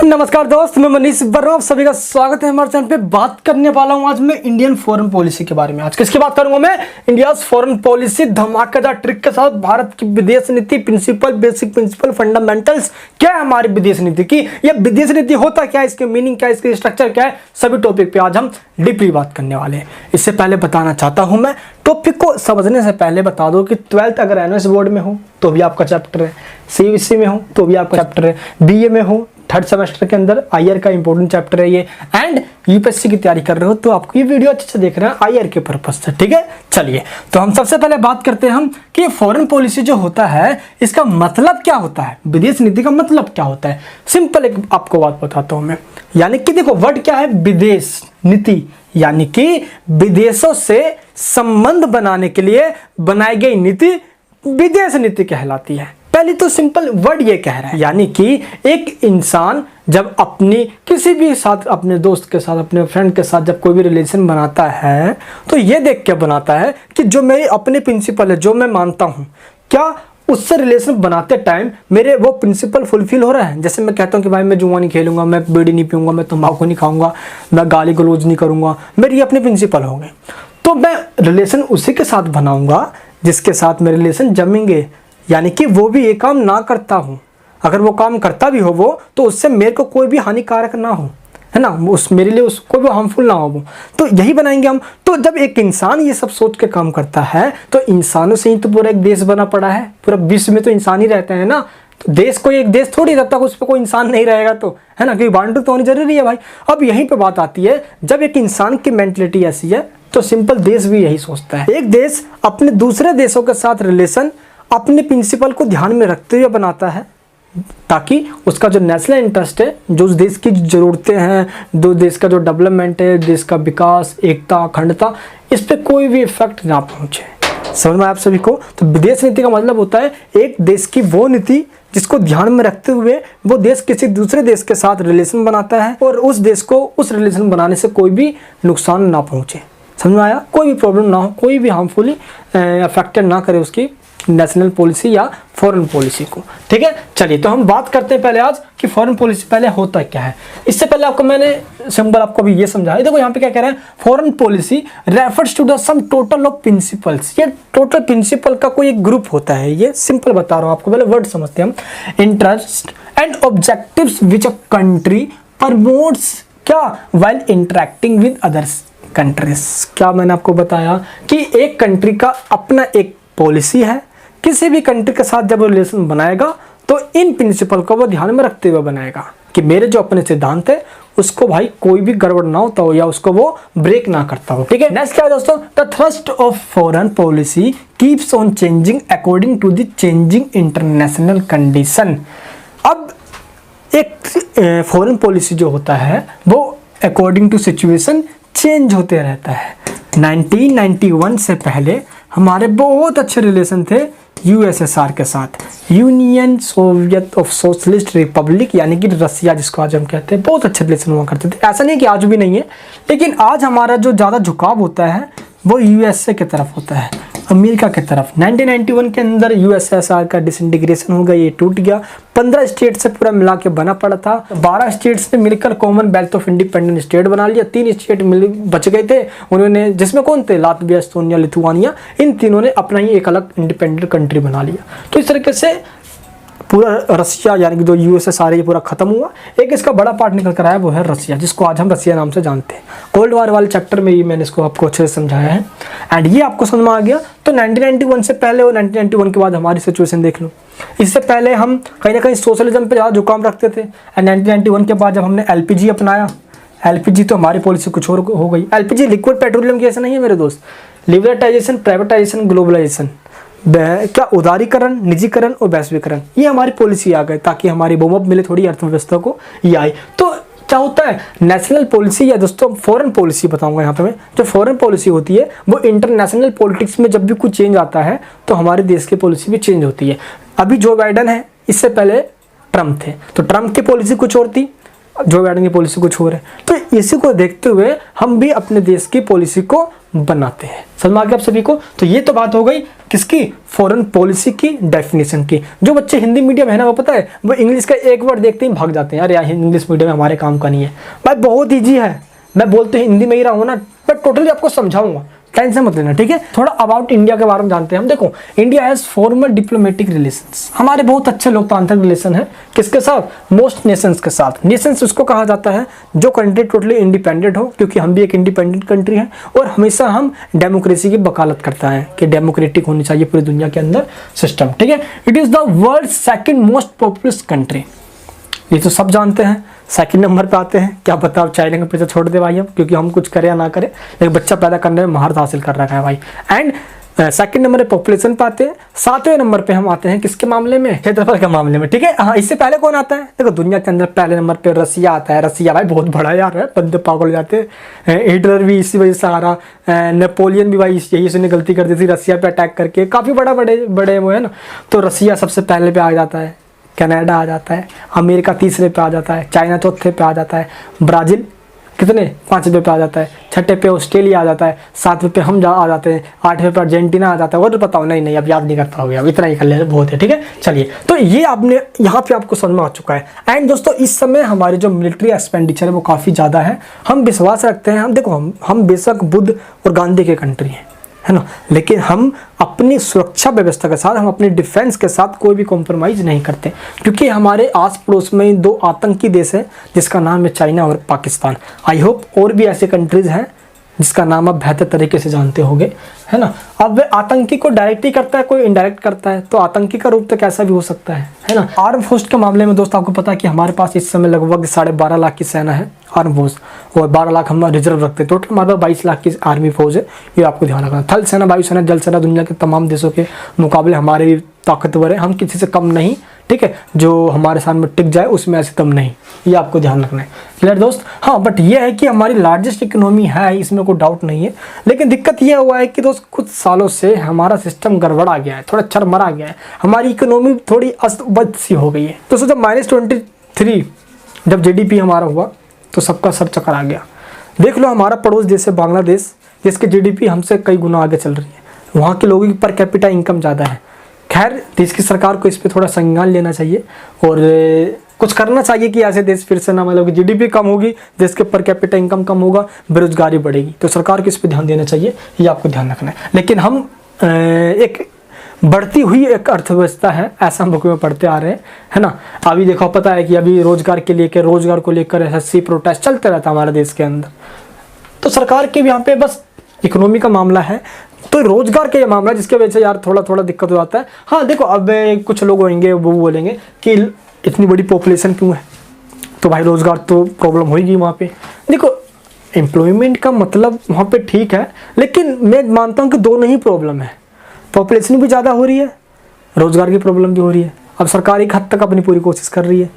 नमस्कार दोस्त, मैं मनीष वर्मा, आप सभी का स्वागत है हमारे चैनल पे। बात करने वाला हूं आज मैं इंडियन फॉरेन पॉलिसी के बारे में। आज किसकी बात करूंगा मैं? इंडिया फॉरेन पॉलिसी धमाकेदार ट्रिक के साथ। भारत की विदेश नीति, प्रिंसिपल, बेसिक प्रिंसिपल, फंडामेंटल्स, क्या है हमारी विदेश नीति की, यह विदेश नीति होता क्या है, इसके मीनिंग क्या है, इसके स्ट्रक्चर क्या है, सभी टॉपिक पे आज हम डीपली बात करने वाले हैं। इससे पहले बताना चाहता हूं मैं, टॉपिक को समझने से पहले बता दो कि 12th अगर एनएस बोर्ड में हो तो भी आपका चैप्टर है, सीबीएसई में हो तो भी आपका चैप्टर है, बीए में हो थर्ड सेमेस्टर के अंदर आईआर का इंपॉर्टेंट चैप्टर है ये, एंड यूपीएससी की तैयारी कर रहे हो तो आपको ये वीडियो अच्छे से देख रहे हैं आईआर के पर्पज से, ठीक है। चलिए तो हम सबसे पहले बात करते हैं हम कि फॉरेन पॉलिसी जो होता है इसका मतलब क्या होता है, विदेश नीति का मतलब क्या होता है। सिंपल एक आपको बात बताता हूं मैं, यानी कि देखो वर्ड क्या है, विदेश नीति, यानी कि विदेशों से संबंध बनाने के लिए बनाई गई नीति विदेश नीति कहलाती है। पहले तो सिंपल वर्ड ये कह रहा है, यानी कि एक इंसान जब अपनी किसी भी साथ, अपने दोस्त के साथ, अपने फ्रेंड के साथ जब कोई भी रिलेशन बनाता है तो ये देख के बनाता है कि जो मेरे अपने प्रिंसिपल है, जो मैं मानता हूँ, क्या उससे रिलेशन बनाते टाइम मेरे वो प्रिंसिपल फुलफिल हो रहा है। जैसे मैं कहता हूँ कि भाई मैं जुआ नहीं खेलूंगा, मैं बीड़ी नहीं पीऊंगा, मैं तंबाकू नहीं खाऊंगा, मैं गाली गलौज नहीं करूंगा, मेरे ये अपने प्रिंसिपल हो गए, तो मैं रिलेशन उसी के साथ बनाऊंगा जिसके साथ मेरे रिलेशन जमेंगे। यानी कि वो भी ये काम ना करता हूँ, अगर वो काम करता भी हो वो, तो उससे मेरे को कोई भी हानिकारक ना हो, है ना, उस मेरे लिए उसको भी हार्मफुल ना हो वो, तो यही बनाएंगे हम। तो जब एक इंसान ये सब सोच के काम करता है तो इंसानों से ही तो पूरा एक देश बना पड़ा है, पूरा विश्व में तो इंसान ही रहते हैं ना, तो देश कोई एक देश थोड़ी, जब तक उस पर कोई इंसान नहीं रहेगा तो, है ना, क्योंकि बाउंड्री तो होनी जरूरी है भाई। अब यहीं पे बात आती है, जब एक इंसान की मेंटलिटी ऐसी है तो सिंपल देश भी यही सोचता है। एक देश अपने दूसरे देशों के साथ रिलेशन अपने प्रिंसिपल को ध्यान में रखते हुए बनाता है, ताकि उसका जो नेशनल इंटरेस्ट है, जो उस देश की जरूरतें हैं, दो देश का जो डेवलपमेंट है, देश का विकास, एकता, अखंडता, इस पे कोई भी इफेक्ट ना पहुंचे। समझ में आप सभी को? तो विदेश नीति का मतलब होता है एक देश की वो नीति जिसको ध्यान में रखते हुए वो देश किसी दूसरे देश के साथ रिलेशन बनाता है और उस देश को उस रिलेशन बनाने से कोई भी नुकसान ना पहुंचे। समझ में आया? कोई भी प्रॉब्लम ना हो, कोई भी हार्मफुली अफेक्टेड ना करे उसकी नेशनल पॉलिसी या फॉरेन पॉलिसी को, ठीक है। चलिए तो हम बात करते हैं पहले आज कि फॉरेन पॉलिसी पहले होता क्या है। इससे पहले आपको मैंने सिंपल आपको भी ये समझाया। देखो यहाँ पे क्या कह रहा है, foreign policy refers to the sum total of principles. ये टोटल प्रिंसिपल का कोई एक ग्रुप होता है, ये सिंपल बता रहा हूँ आपको, पहले वर्ड समझते हैं हम। Interest and objectives which a country promotes क्या while interacting with others countries. क्या मैंने आपको बताया कि एक कंट्री का अपना एक पॉलिसी है, किसी भी कंट्री के साथ जब रिलेशन बनाएगा तो इन प्रिंसिपल को वो ध्यान में रखते हुए बनाएगा कि मेरे जो अपने सिद्धांत है उसको भाई कोई भी गड़बड़ ना होता हो या उसको वो ब्रेक ना करता हो, ठीक है। नेक्स्ट क्या है दोस्तों, the thrust of foreign policy keeps on changing according to the changing international condition. अब एक फॉरेन पॉलिसी जो होता है वो अकॉर्डिंग टू सिचुएशन चेंज होते रहता है। 1991 से पहले हमारे बहुत अच्छे रिलेशन थे यूएसएसआर के साथ, union Soviet of socialist Republic, यानी कि रसिया जिसको आज हम कहते हैं। बहुत अच्छे रिलेशन हुआ करते थे, ऐसा नहीं कि आज भी नहीं है, लेकिन आज हमारा जो ज़्यादा झुकाव होता है वो यूएसए की तरफ होता है, अमेरिका की तरफ। 1991 के अंदर यूएसएसआर का डिसइंटीग्रेशन हो गया, ये टूट गया। 15 स्टेट से पूरा मिला के बना पड़ा था। 12 स्टेट्स ने मिलकर कॉमनवेल्थ ऑफ इंडिपेंडेंट स्टेट बना लिया। 3 स्टेट मिल बच गए थे उन्होंने, जिसमें कौन थे, लातविया, एस्तोनिया, लिथुआनिया। इन तीनों ने अपना ही एक अलग इंडिपेंडेंट कंट्री बना लिया। तो इस तरीके से पूरा रसिया यानी कि जो यूएसएसआर ये पूरा खत्म हुआ। एक इसका बड़ा पार्ट निकल कर आया वो है रसिया, जिसको आज हम रसिया नाम से जानते हैं। कोल्ड वार वाले चैप्टर में ये मैंने इसको आपको अच्छे से समझाया है, एंड ये आपको समझ में आ गया। तो 1991 से पहले और 1991 के बाद हमारी सिचुएशन देख लो। इससे पहले हम कहीं ना कहीं सोशलिज्म पे ज़्यादा झुकाव रखते थे, एंड 1991 के बाद जब हमने एलपीजी अपनाया, एलपीजी तो हमारी पॉलिसी कुछ और हो गई। एलपीजी लिक्विड पेट्रोलियम की ऐसा नहीं है मेरे दोस्त, लिबरटाइजेशन, प्राइवेटाइजेशन, ग्लोबलाइजेशन, क्या उदारीकरण, निजीकरण और वैश्वीकरण, ये हमारी पॉलिसी आ गई ताकि हमारी बूम मिले थोड़ी अर्थव्यवस्था को, ये आई। तो क्या होता है नेशनल पॉलिसी या दोस्तों फॉरेन पॉलिसी बताऊंगा यहाँ पे मैं। जो फॉरेन पॉलिसी होती है वो इंटरनेशनल पॉलिटिक्स में जब भी कुछ चेंज आता है तो हमारे देश की पॉलिसी भी चेंज होती है। अभी जो बाइडेन है, इससे पहले ट्रम्प थे, तो ट्रम्प की पॉलिसी कुछ और थी जो बाइडेन की पॉलिसी को छू रहे हैं। तो इसी को देखते हुए हम भी अपने देश की पॉलिसी को बनाते हैं। समझ में आ गया आप सभी को। तो ये तो बात हो गई किसकी, फॉरेन पॉलिसी की डेफिनेशन की। जो बच्चे हिंदी मीडियम है ना, वो पता है वो इंग्लिश का एक वर्ड देखते ही भाग जाते हैं, अरे यार इंग्लिश मीडियम हमारे काम का नहीं है। भाई बहुत ईजी है, मैं बोलते हिंदी में ही रहा हूँ ना, मैं टोटली आपको समझाऊंगा, टेंशन मत लेना, ठीक है। थोड़ा अबाउट इंडिया के बारे में जानते हैं हम। देखो, India has formal diplomatic relations, हमारे बहुत अच्छे लोकतांत्रिक रिलेशन है किसके साथ, मोस्ट नेशंस के साथ। नेशंस उसको कहा जाता है जो कंट्री टोटली इंडिपेंडेंट हो, क्योंकि हम भी एक इंडिपेंडेंट कंट्री है और हमेशा हम डेमोक्रेसी की वकालत करता है कि डेमोक्रेटिक होनी चाहिए पूरी दुनिया के अंदर सिस्टम, ठीक है। It is the world second most populous country, ये तो सब जानते हैं। सेकंड नंबर पे आते हैं, क्या पता आप चाइना का पीछे छोड़ दे भाई हम, क्योंकि हम कुछ करें या ना करें लेकिन बच्चा पैदा करने में महारत हासिल कर रखा है भाई। एंड सेकंड नंबर पे पॉपुलेशन पे आते हैं। 7वें नंबर पे हम आते हैं किसके मामले में, क्षेत्रफल के मामले में, ठीक है। हाँ, इससे पहले कौन आता है, देखो दुनिया के अंदर पहले नंबर पे रसिया आता है। रसिया भाई बहुत बड़ा यार है, बंदे पागल हो जाते हैं। हिटलर भी इसी वजह से आ रहा, नेपोलियन भी भाई यही उसने गलती कर दी थी रसिया पे अटैक करके, काफ़ी बड़े वो है ना। तो रसिया सबसे पहले पे आ जाता है, कनाडा आ जाता है, अमेरिका तीसरे पे आ जाता है, चाइना चौथे पे आ जाता है, ब्राज़ील कितने 5वें पे आ जाता है, 6ठे पे ऑस्ट्रेलिया आ जाता है, 7वें पे हम आ जाते हैं, 8वें पे अर्जेंटीना आ जाता है। और बताओ, नहीं अब याद नहीं कर पाओगे, अब इतना ही कर ले बहुत है, ठीक है। चलिए, तो ये आपने यहाँ पे आपको समझ में आ चुका है। एंड दोस्तों, इस समय हमारी जो मिलिट्री एक्सपेंडिचर है वो काफ़ी ज़्यादा है। हम विश्वास रखते हैं, हम देखो हम बेशक बुद्ध और गांधी के कंट्री हैं, है ना, लेकिन हम अपनी सुरक्षा व्यवस्था के साथ, हम अपनी डिफेंस के साथ कोई भी कॉम्प्रोमाइज़ नहीं करते, क्योंकि हमारे आस पड़ोस में 2 आतंकी देश है जिसका नाम है चाइना और पाकिस्तान। आई होप और भी ऐसे कंट्रीज़ हैं जिसका नाम आप बेहतर तरीके से जानते होंगे, है ना। अब वे आतंकी को डायरेक्टली करता है, कोई इनडायरेक्ट करता है, तो आतंकी का रूप तो कैसा भी हो सकता है ना। आर्म फोर्स के मामले में दोस्तों आपको पता है कि हमारे पास इस समय लगभग 12.5 लाख की सेना है आर्म फोर्स, और 12 लाख हम रिजर्व रखते हैं। टोटल हमारे पास 22 लाख की आर्मी फौज है, ये आपको ध्यान रखना। थल सेना, वायु सेना, जल सेना दुनिया के तमाम देशों के मुकाबले हमारे ताकतवर है, हम किसी से कम नहीं, ठीक है। जो हमारे सामने टिक जाए उसमें ऐसे कम नहीं, ये आपको ध्यान रखना है, क्लियर दोस्त। हाँ, बट ये है कि हमारी लार्जेस्ट इकोनॉमी है, इसमें कोई डाउट नहीं है, लेकिन दिक्कत ये हुआ है कि दोस्त कुछ सालों से हमारा सिस्टम गड़बड़ा गया है, थोड़ा चरमरा गया है, हमारी इकोनॉमी थोड़ी अस्त-व्यस्त सी हो गई है। तो जब -23 जब GDP हमारा हुआ तो सबका सर चक्कर आ गया। देख लो हमारा पड़ोस देश है बांग्लादेश, जिसके GDP हमसे कई गुना आगे चल रही है, वहाँ के लोगों की पर कैपिटा इनकम ज़्यादा है। खैर, देश की सरकार को इस पर थोड़ा संज्ञान लेना चाहिए और कुछ करना चाहिए कि ऐसे देश फिर से ना, मतलब कि GDP कम होगी, देश के पर कैपिटा इनकम कम होगा, बेरोजगारी बढ़ेगी, तो सरकार को इस पर ध्यान देना चाहिए, ये आपको ध्यान रखना है। लेकिन हम एक बढ़ती हुई एक अर्थव्यवस्था है, ऐसा हम बुक में पढ़ते आ रहे हैं, है ना। अभी देखो, पता है कि अभी रोजगार को लेकर SSC प्रोटेस्ट चलते रहता है हमारे देश के अंदर। तो सरकार के भी यहाँ पे बस इकोनॉमी का मामला है, तो रोजगार का ये मामला जिसके वजह से यार थोड़ा दिक्कत हो जाता है। हाँ देखो, अब कुछ लोग होंगे वो बोलेंगे कि इतनी बड़ी पॉपुलेशन क्यों है, तो भाई रोजगार तो प्रॉब्लम होगी वहाँ पे। देखो, एम्प्लॉयमेंट का मतलब वहाँ पे ठीक है, लेकिन मैं मानता हूँ कि दोनों ही प्रॉब्लम है, पॉपुलेशन भी ज़्यादा हो रही है, रोजगार की प्रॉब्लम भी हो रही है। अब सरकार एक हद तक अपनी पूरी कोशिश कर रही है,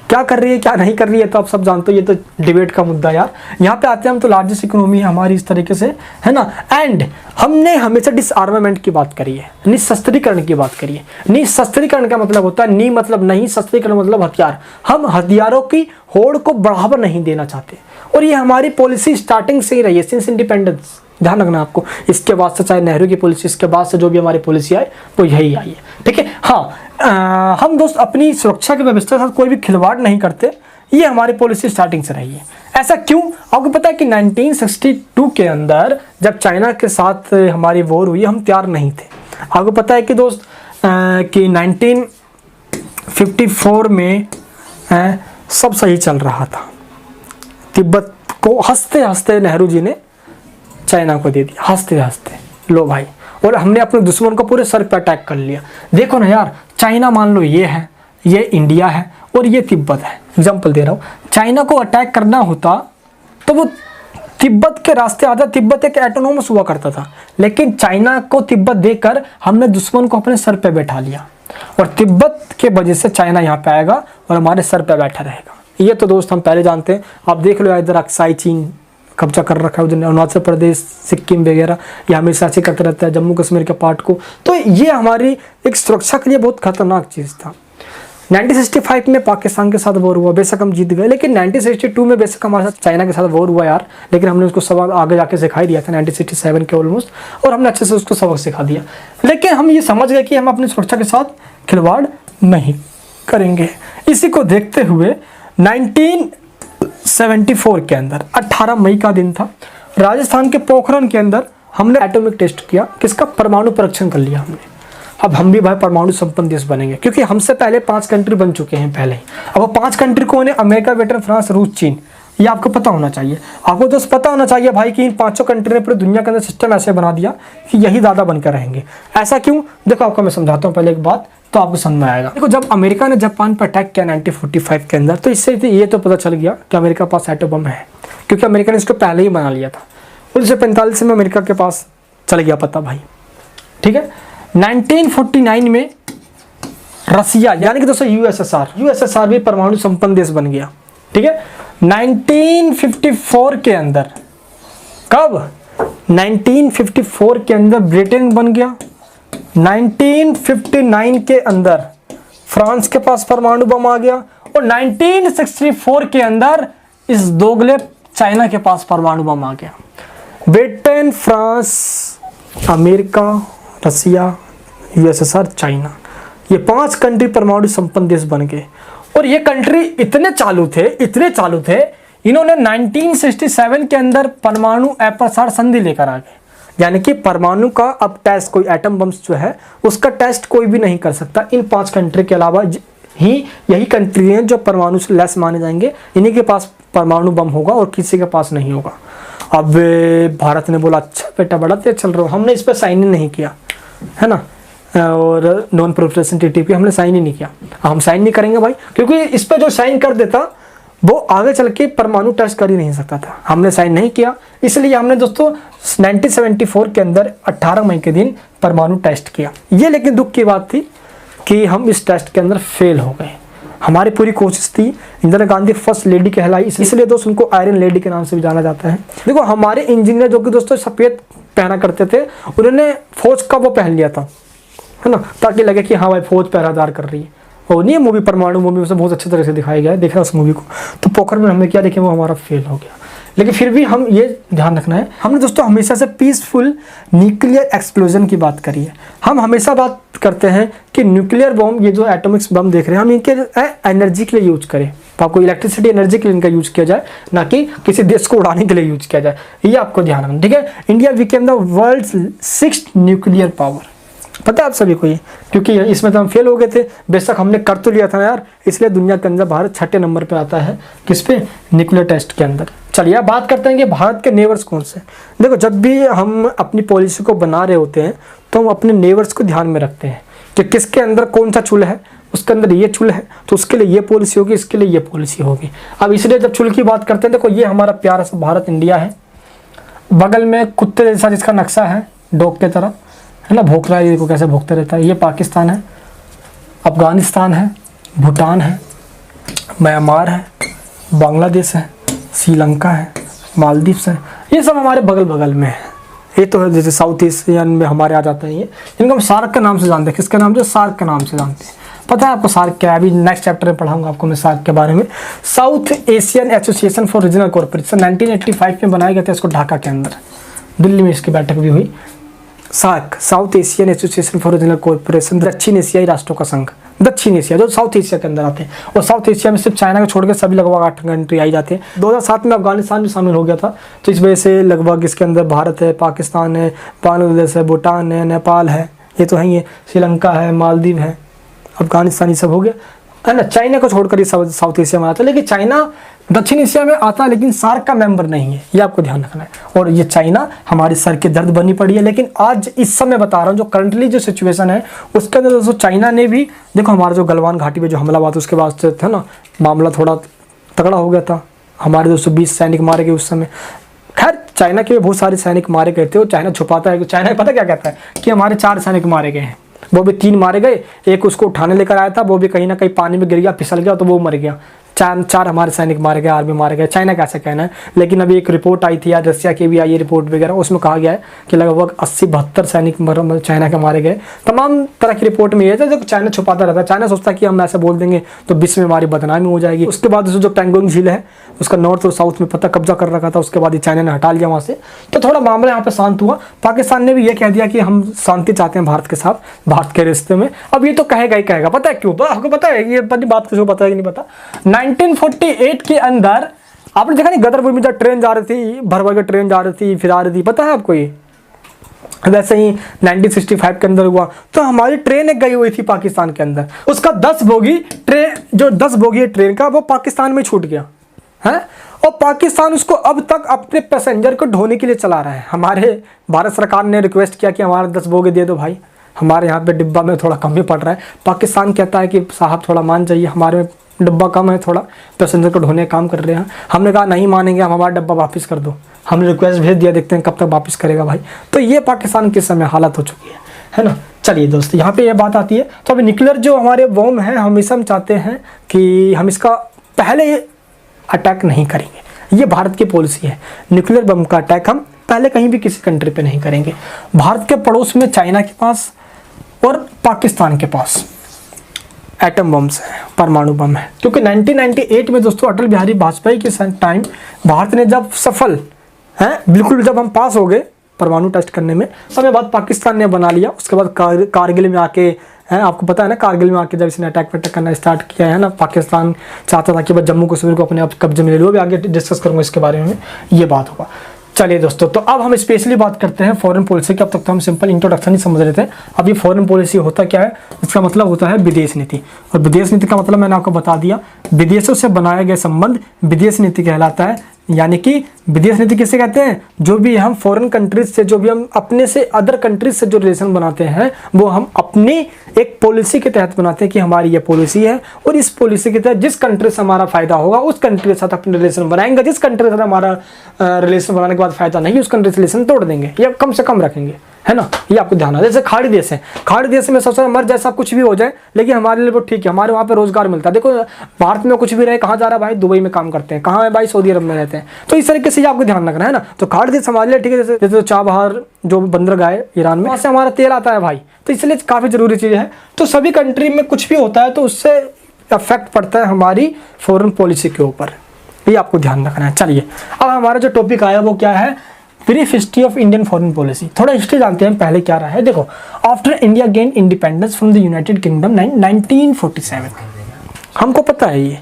क्या कर रही है क्या नहीं कर रही है तो आप सब जानते हो, ये तो डिबेट का मुद्दा यार। यहाँ पे आते हैं हम, तो लार्जेस्ट इकोनॉमी है हमारी इस तरीके से, है ना। एंड हमने हमेशा डिसआर्मामेंट की बात करी है, निशस्त्रीकरण की बात करी है। निशस्त्रीकरण का मतलब होता है, नी मतलब नहीं, शस्त्रीकरण मतलब हथियार। हम हथियारों की होड़ को बढ़ावा नहीं देना चाहते, और ये हमारी पॉलिसी स्टार्टिंग से ही रही है, सिंस इंडिपेंडेंस। ध्यान रखना आपको, इसके बाद से चाहे नेहरू की पॉलिसी, इसके बाद से जो भी हमारी पॉलिसी आई वो यही आई है, ठीक है। हाँ, हम दोस्त अपनी सुरक्षा की व्यवस्था के साथ कोई भी खिलवाड़ नहीं करते, ये हमारी पॉलिसी स्टार्टिंग से रही है। ऐसा क्यों? आपको पता है कि 1962 के अंदर जब चाइना के साथ हमारी वॉर हुई, हम तैयार नहीं थे। आपको पता है कि दोस्त कि 1954 में सब सही चल रहा था, तिब्बत को हंसते हंसते नेहरू जी ने चाइना को दे दिया, हंसते हंसते, लो भाई, और हमने अपने दुश्मन को पूरे सर पे अटैक कर लिया। देखो ना यार, चाइना मान लो ये है, ये इंडिया है और ये तिब्बत है, एग्जाम्पल दे रहा हूँ। चाइना को अटैक करना होता तो वो तिब्बत के रास्ते आता, तिब्बत एक एटोनोमस हुआ करता था, लेकिन चाइना को तिब्बत देकर हमने दुश्मन को अपने सर पे बैठा लिया, और तिब्बत के वजह से चाइना यहाँ पे आएगा और हमारे सर पे बैठा रहेगा। ये तो दोस्त हम पहले जानते हैं। आप देख लो, इधर अक्साई चीन कब्जा कर रखा है, उधर अरुणाचल प्रदेश, सिक्किम वगैरह, ये हमेशा से करते रहता है, जम्मू कश्मीर के पार्ट को। तो ये हमारी एक सुरक्षा के लिए बहुत खतरनाक चीज़ था। 1965 में पाकिस्तान के साथ वॉर हुआ, बेशक हम जीत गए, लेकिन 1962 में बेशक हमारे साथ चाइना के साथ वॉर हुआ यार, लेकिन हमने उसको सबक आगे जाके सिखा दिया था 1967 के ऑलमोस्ट, और हमने अच्छे से उसको सबक सिखा दिया। लेकिन हम ये समझ गए कि हम अपनी सुरक्षा के साथ खिलवाड़ नहीं करेंगे। इसी को देखते हुए 1974 के अंदर 18 मई का दिन था, राजस्थान के पोखरण के अंदर हमने एटॉमिक टेस्ट किया। किसका? परमाणु परीक्षण कर लिया हमने। अब हम भी भाई परमाणु संपन्न देश बनेंगे, क्योंकि हमसे पहले 5 कंट्री बन चुके हैं पहले ही। अब वो 5 कंट्री कौन है? अमेरिका, ब्रिटेन, फ्रांस, रूस, चीन। ये आपको पता होना चाहिए। आपको दोस्त पता होना चाहिए भाई कि इन 5 कंट्री ने पूरी दुनिया के अंदर सिस्टम ऐसे बना दिया कि यही ज़्यादा बनकर रहेंगे। ऐसा क्यों? देखो आपको मैं समझाता हूँ पहले एक बात, तो आपको समझ में आएगा। देखो जब अमेरिका ने जापान पर अटैक किया 1945 के अंदर, तो इससे ये तो पता चल गया कि अमेरिका के पास एटम बम है, क्योंकि अमेरिका ने इसको पहले ही बना लिया था। 1945 में अमेरिका के पास चल गया पता भाई, ठीक है। 1949 में रसिया यानी कि दोस्तों यूएसएसआर भी परमाणु संपन्न देश बन गया, ठीक है। 1954 के अंदर, कब? 1954 के अंदर ब्रिटेन बन गया। 1959 के अंदर फ्रांस के पास परमाणु बम आ गया, और 1964 के अंदर इस दोगले चाइना के पास परमाणु बम आ गया। ब्रिटेन, फ्रांस, अमेरिका, रसिया, यूएसएसआर, चाइना, ये 5 कंट्री परमाणु संपन्न देश बन गए। और ये कंट्री इतने चालू थे, इन्होंने 1967 के अंदर परमाणु अप्रसार संधि लेकर आ गए। यानी कि परमाणु का अब टेस्ट, कोई एटम बम्स जो है उसका टेस्ट कोई भी नहीं कर सकता। इन 5 कंट्री के अलावा ही यही कंट्री हैं जो परमाणु से लेस माने जाएंगे, इन्हीं के पास परमाणु बम होगा और किसी के पास नहीं होगा। अब भारत ने बोला अच्छा बेटा बड़ा तेज चल रहा हो, हमने इस पर साइन ही नहीं किया, है ना, और नॉन प्रोलिफरेशन ट्रीटी पे हमने साइन ही नहीं किया। हम साइन नहीं करेंगे भाई, क्योंकि इस पर जो साइन कर देता वो आगे चल के परमाणु टेस्ट कर ही नहीं सकता था। हमने साइन नहीं किया, इसलिए हमने दोस्तों 1974 के अंदर 18 मई के दिन परमाणु टेस्ट किया। ये लेकिन दुख की बात थी कि हम इस टेस्ट के अंदर फेल हो गए। हमारी पूरी कोशिश थी। इंदिरा गांधी फर्स्ट लेडी कहलाई, इसलिए दोस्त उनको आयरन लेडी के नाम से भी जाना जाता है। देखो हमारे इंजीनियर जो कि दोस्तों सफ़ेद पहना करते थे, उन्होंने फौज का वो पहन लिया था, है ना, ताकि लगे कि हाँ भाई फौज पहरादार कर रही है। और नहीं, मूवी परमाणु मूवी में बहुत अच्छी तरह से दिखाया गया है, देख रहा उस मूवी को। तो पोखर में हमने क्या देखे, वो हमारा फेल हो गया। लेकिन फिर भी हम ये ध्यान रखना है, हमने दोस्तों हमेशा से पीसफुल न्यूक्लियर एक्सप्लोजन की बात करी है। हम हमेशा बात करते हैं कि न्यूक्लियर बम, ये जो एटॉमिक्स बम देख रहे हैं, हम इनके एनर्जी के लिए यूज करें, तो आपको इलेक्ट्रिसिटी एनर्जी के लिए इनका यूज किया जाए, ना कि किसी देश को उड़ाने के लिए यूज किया जाए। ये आपको ध्यान रखना, ठीक है। India became the world's 6th nuclear power, पता है आप सभी को ये, क्योंकि इसमें तो हम फेल हो गए थे। बेशक हमने कर तो लिया था ना यार, इसलिए दुनिया के अंदर भारत 6ठे नंबर पे आता है, किस पे? न्यूक्लियर टेस्ट के अंदर। चलिए अब बात करते हैं कि भारत के नेबर्स कौन से। देखो जब भी हम अपनी पॉलिसी को बना रहे होते हैं तो हम अपने नेबर्स को ध्यान में रखते हैं कि किसके अंदर कौन सा चुल है, उसके अंदर ये चुल है तो उसके लिए ये पॉलिसी होगी, इसके लिए ये पॉलिसी होगी। अब इसलिए जब चुल की बात करते हैं, देखो ये हमारा प्यारा सा भारत इंडिया है, बगल में कुत्ते जैसा जिसका नक्शा है डॉग के तरह, है ना, भौंक रहा है, देखो कैसे भौंकते रहता है। ये पाकिस्तान है, अफगानिस्तान है, भूटान है, म्यांमार है, बांग्लादेश है, श्रीलंका है, मालदीव्स है, ये सब हमारे बगल बगल में है। ये तो है जैसे साउथ एशियन में हमारे आ जाते हैं ये, इनको हम सार्क के नाम से जानते हैं। किसके नाम से? सार्क के नाम से जानते हैं। पता है आपको सार्क क्या है? अभी नेक्स्ट चैप्टर में पढ़ाऊंगा आपको मैं सार्क के बारे में। South Asian Association for Regional cooperation 1985 में बनाया गया था, इसको ढाका के अंदर, दिल्ली में इसकी बैठक भी हुई। SAARC, South Asian Association for Regional Cooperation, दक्षिण एशियाई राष्ट्रों का संघ, दक्षिण एशिया जो साउथ एशिया के अंदर आते हैं, और साउथ एशिया में सिर्फ चाइना को छोड़ के सभी लगभग 8 कंट्री आई जाते हैं। 2007 में अफगानिस्तान भी शामिल हो गया था, तो इस वजह से लगभग इसके अंदर भारत है, पाकिस्तान है, बांग्लादेश है, भूटान है, नेपाल है, ये तो है ही है, श्रीलंका है, मालदीव है, अफगानिस्तान, ये सब हो गया, है ना। चाइना को छोड़कर ये साउथ एशिया में आता है, लेकिन चाइना दक्षिण एशिया में आता है लेकिन सार्क का मेंबर नहीं है, ये आपको ध्यान रखना है। और ये चाइना हमारे सर के दर्द बनी पड़ी है। लेकिन आज इस समय बता रहा हूँ जो करंटली जो सिचुएशन है उसके अंदर दोस्तों चाइना ने भी, देखो हमारा जो गलवान घाटी में जो हमला हुआ था उसके बाद से था ना, मामला थोड़ा तगड़ा हो गया था, हमारे 220 सैनिक मारे गए उस समय। खैर चाइना के भी बहुत सारे सैनिक मारे गए थे, और चाइना छुपाता है, चाइना पता क्या कहता है कि हमारे 4 सैनिक मारे गए हैं, वो भी 3 मारे गए, एक उसको उठाने लेकर आया था, वो भी कहीं ना कहीं पानी में गिर गया, फिसल गया तो वो मर गया। चार हमारे सैनिक मारे गए, आर्मी मारे गए, चाइना का ऐसा कहना है। लेकिन अभी एक रिपोर्ट आई थी यार, रसिया की भी आई है रिपोर्ट वगैरह, उसमें कहा गया है कि लगभग 80-72 सैनिक चाइना के मारे गए। तमाम तरह की रिपोर्ट में ये था, जो चाइना छुपाता रहता है। चाइना सोचता है कि हम ऐसा बोल देंगे तो विश्व में हमारी बदनामी हो जाएगी। उसके बाद जो पैंगोंग झील है उसका नॉर्थ और साउथ में पता कब्जा कर रखा था, उसके बाद चाइना ने हटा लिया वहाँ से, तो थोड़ा मामला यहाँ पे शांत हुआ। पाकिस्तान ने भी ये कह दिया कि हम शांति चाहते हैं भारत के साथ, भारत के रिश्ते में। अब ये तो कहेगा ही कहेगा, पता है क्यों? आपको पता है ये बात किसी को पता है कि नहीं पता? 1948 के अंदर आपने देखा नहीं, गदर में जब ट्रेन जा रही थी, भर भर के ट्रेन जा रही थी, फिर आ रही थी, पता है आपको ये? वैसे ही 1965 के अंदर हुआ, तो हमारी ट्रेन एक गई हुई थी पाकिस्तान के अंदर, उसका 10 बोगी ट्रेन, जो 10 बोगी है ट्रेन का, वो पाकिस्तान में छूट गया है। और पाकिस्तान उसको अब तक अपने पैसेंजर को ढोने के लिए चला रहा है। हमारे भारत सरकार ने रिक्वेस्ट किया कि हमारा 10 बोगी दे दो भाई, हमारे यहाँ पे डिब्बा में थोड़ा कम ही पड़ रहा है। पाकिस्तान कहता है कि साहब थोड़ा मान जाइए, हमारे में डब्बा कम है, थोड़ा पैसेंजर को ढोने का काम कर रहे हैं। हमने कहा नहीं मानेंगे, हम हमारा डब्बा वापस कर दो। हमने रिक्वेस्ट भेज दिया, देखते हैं कब तक वापस करेगा भाई। तो ये पाकिस्तान के समय हालत हो चुकी है ना। चलिए दोस्त, यहाँ पे ये बात आती है। तो अभी न्यूक्लियर जो हमारे बॉम्ब है, हमेशा हम चाहते हैं कि हम इसका पहले अटैक नहीं करेंगे। ये भारत की पॉलिसी है, न्यूक्लियर बम का अटैक हम पहले कहीं भी किसी कंट्री पे नहीं करेंगे। भारत के पड़ोस में चाइना के पास और पाकिस्तान के पास एटम बम्स है, परमाणु बम है। क्योंकि 1998 में दोस्तों अटल बिहारी वाजपेयी के टाइम भारत ने जब सफल है, बिल्कुल जब हम पास हो गए परमाणु टेस्ट करने में, समय बाद पाकिस्तान ने बना लिया। उसके बाद कारगिल में आके है, आपको पता है ना, कारगिल में आके जब इसने अटैक करना स्टार्ट किया है ना, पाकिस्तान चाहता था कि बस जम्मू कश्मीर को अपने आप कब्जे में ले लो। अभी आगे डिस्कस करूंगा इसके बारे में, ये बात होगा। चलिए दोस्तों, तो अब हम स्पेशली बात करते हैं फॉरेन पॉलिसी की। अब तक तो हम सिंपल इंट्रोडक्शन ही समझ रहे थे। अब ये फॉरेन पॉलिसी होता क्या है? इसका मतलब होता है विदेश नीति। और विदेश नीति का मतलब मैंने आपको बता दिया, विदेशों से बनाया गया संबंध विदेश नीति कहलाता है। यानी कि विदेश नीति किसे कहते हैं? जो भी हम फॉरेन कंट्रीज से, जो भी हम अपने से अदर कंट्रीज से जो रिलेशन बनाते हैं, वो हम अपनी एक पॉलिसी के तहत बनाते हैं कि हमारी ये पॉलिसी है और इस पॉलिसी के तहत जिस कंट्री से हमारा फायदा होगा उस कंट्री के साथ अपने रिलेशन बनाएंगे। जिस कंट्री के साथ हमारा रिलेशन बनाने के बाद फायदा नहीं, उस कंट्री से रिलेशन तोड़ देंगे या कम से कम रखेंगे, है ना। ये आपको ध्यान है। जैसे खाड़ी देश है, खाड़ी देश में सबसे मर जैसा कुछ भी हो जाए, लेकिन हमारे लिए वो ठीक है, हमारे वहाँ पे रोजगार मिलता है। देखो भारत में कुछ भी रहे, कहाँ जा रहा है भाई? दुबई में काम करते हैं। कहाँ है भाई? सऊदी अरब में रहते हैं। तो इस तरीके से आपको ध्यान रखना है ना। तो खाड़ी देश हमारे लिए ठीक है। जैसे चाबहार जो बंदरगाह है ईरान में, वहाँ से हमारा तेल आता है भाई, तो इसलिए काफ़ी ज़रूरी चीज़ है। तो सभी कंट्री में कुछ भी होता है तो उससे इफेक्ट पड़ता है हमारी फॉरेन पॉलिसी के ऊपर, ये आपको ध्यान रखना है। चलिए अब हमारा जो टॉपिक आया वो क्या है? Brief history of Indian foreign policy. थोड़ा हिस्ट्री जानते हैं पहले क्या रहा है। देखो, after India gain independence from the United kingdom 1947, हमको पता है ये।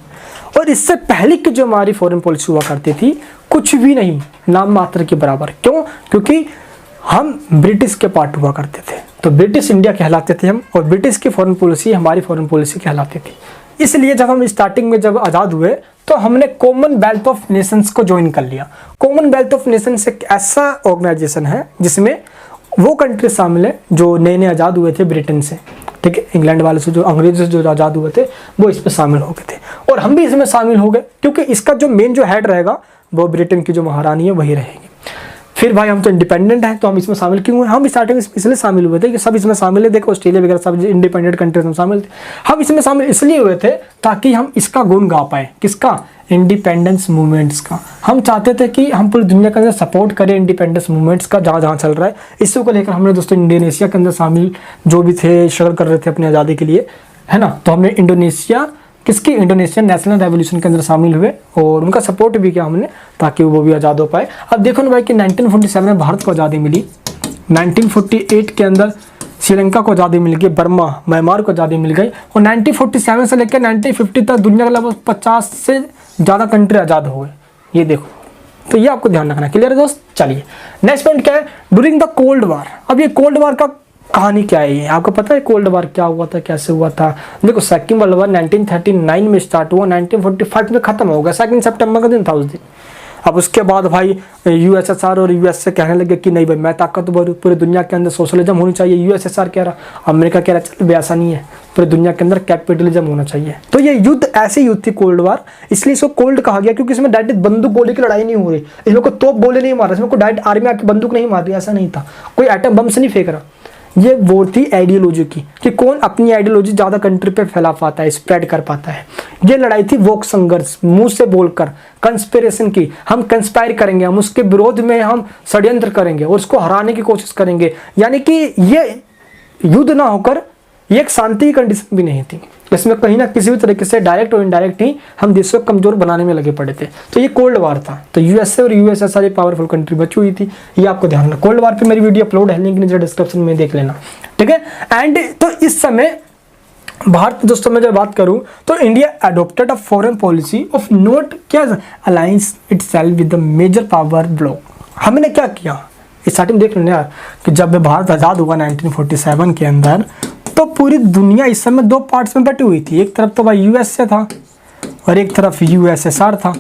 और इससे पहले की जो हमारी फॉरेन पॉलिसी हुआ करती थी, कुछ भी नहीं, नाम मात्र के बराबर। क्यों? क्योंकि हम ब्रिटिश के पार्ट हुआ करते थे, तो ब्रिटिश इंडिया कहलाते थे हम, और ब्रिटिश की फॉरेन पॉलिसी हमारी फॉरेन पॉलिसी कहलाती थी। इसलिए जब हम स्टार्टिंग में जब आज़ाद हुए तो हमने कॉमनवेल्थ ऑफ नेशंस को ज्वाइन कर लिया। कॉमनवेल्थ ऑफ नेशंस एक ऐसा ऑर्गेनाइजेशन है जिसमें वो कंट्री शामिल है जो नए नए आज़ाद हुए थे ब्रिटेन से, ठीक है, इंग्लैंड वाले से, जो अंग्रेजों से जो आज़ाद हुए थे वो इसमें शामिल हो गए थे। और हम भी इसमें शामिल हो गए क्योंकि इसका जो मेन जो हेड रहेगा वो ब्रिटेन की जो महारानी है वही रहेगी। फिर भाई हम तो इंडिपेंडेंट हैं, तो हम इसमें शामिल क्यों हुए? हम स्टार्टिंग में इसलिए शामिल हुए थे कि सब इसमें शामिल है। देखो ऑस्ट्रेलिया वगैरह सब इंडिपेंडेंट कंट्रीज में शामिल थे, हम इसमें शामिल इसलिए हुए थे ताकि हम इसका गुण गा पाए। किसका? इंडिपेंडेंस मूवमेंट्स का। हम चाहते थे कि हम पूरी दुनिया के अंदर सपोर्ट करें इंडिपेंडेंस मूवमेंट्स का, जहाँ जहाँ चल रहा है। इसी को लेकर हमने दोस्तों इंडोनेशिया के अंदर शामिल जो भी थे, स्ट्रगल कर रहे थे अपनी आज़ादी के लिए, है ना, तो हमने इंडोनेशिया किसकी? इंडोनेशियन नेशनल रेवोल्यूशन के अंदर शामिल हुए और उनका सपोर्ट भी किया हमने ताकि वो भी आज़ाद हो पाए। अब देखो ना भाई कि 1947 में भारत को आज़ादी मिली, 1948 के अंदर श्रीलंका को आज़ादी मिल गई, बर्मा म्यांमार को आज़ादी मिल गई, और 1947 से लेकर 1950 तक दुनिया के लगभग 50 से ज़्यादा कंट्री आज़ाद हो गए। ये देखो, तो ये आपको ध्यान रखना। क्लियर है दोस्त? चलिए नेक्स्ट पॉइंट क्या है? During the cold war. अब ये कोल्ड वार का कहानी क्या है? ये आपको पता है कोल्ड वार क्या हुआ था, कैसे हुआ था? देखो, सेकंड वर्ल्ड वार 1939 में स्टार्ट हुआ, 1945 में खत्म हो गया। 2 सितंबर का दिन था उस दिन। अब उसके बाद भाई यूएसएसआर और यूएसए कहने लगे कि नहीं भाई मैं ताकतवर, पूरी दुनिया के अंदर सोशलिज्म होनी चाहिए। यूएसएसआर कह रहा, अमेरिका कह रहा चल भी ऐसा नहीं है, पूरी दुनिया के अंदर कैपिटलिज्म होना चाहिए। तो ये युद्ध, ऐसी युद्ध थी कोल्ड वार, इसलिए इसको कोल्ड कहा गया क्योंकि इसमें डायरेक्ट बंदूक गोली की लड़ाई नहीं हो रही, इसमें कोई तोप गोले नहीं मार रहा, इसमें कोई डायरेक्ट आर्मी आके बंदूक नहीं मार रही, ऐसा नहीं था, कोई एटम बम से नहीं फेंक रहा। ये वो थी आइडियोलॉजी की, कि कौन अपनी आइडियोलॉजी ज़्यादा कंट्री पे फैला पाता है, स्प्रेड कर पाता है। ये लड़ाई थी वोक संघर्ष, मुंह से बोलकर कंस्पिरेशन की, हम कंस्पायर करेंगे, हम उसके विरोध में हम षड्यंत्र करेंगे और उसको हराने की कोशिश करेंगे। यानी कि ये युद्ध ना होकर ये एक शांति की कंडीशन भी नहीं थी, इसमें कहीं ना किसी भी तरीके से डायरेक्ट और इनडायरेक्ट ही हम देशों को कमजोर बनाने में लगे पड़े थे। तो ये कोल्ड वार था। तो यूएसए और यूएसएसआर ये पावरफुल कंट्री बची हुई थी, ये आपको ध्यान रखना। कोल्ड वार पे मेरी वीडियो अपलोड है, लिंक नीचे डिस्क्रिप्शन में देख लेना, ठीक है। एंड तो इस समय भारत दोस्तों मैं जब बात करूं तो India adopted a foreign policy of not क्या aligns itself with the major power bloc. हमने क्या किया स्टार्टिंग देख लेना यार, कि जब भारत आज़ाद हुआ 1947 के अंदर, तो पूरी दुनिया इस समय दो पार्ट्स में बटी हुई थी। एक तरफ तो भाई यूएसए था और एक तरफ यूएसएसआर था।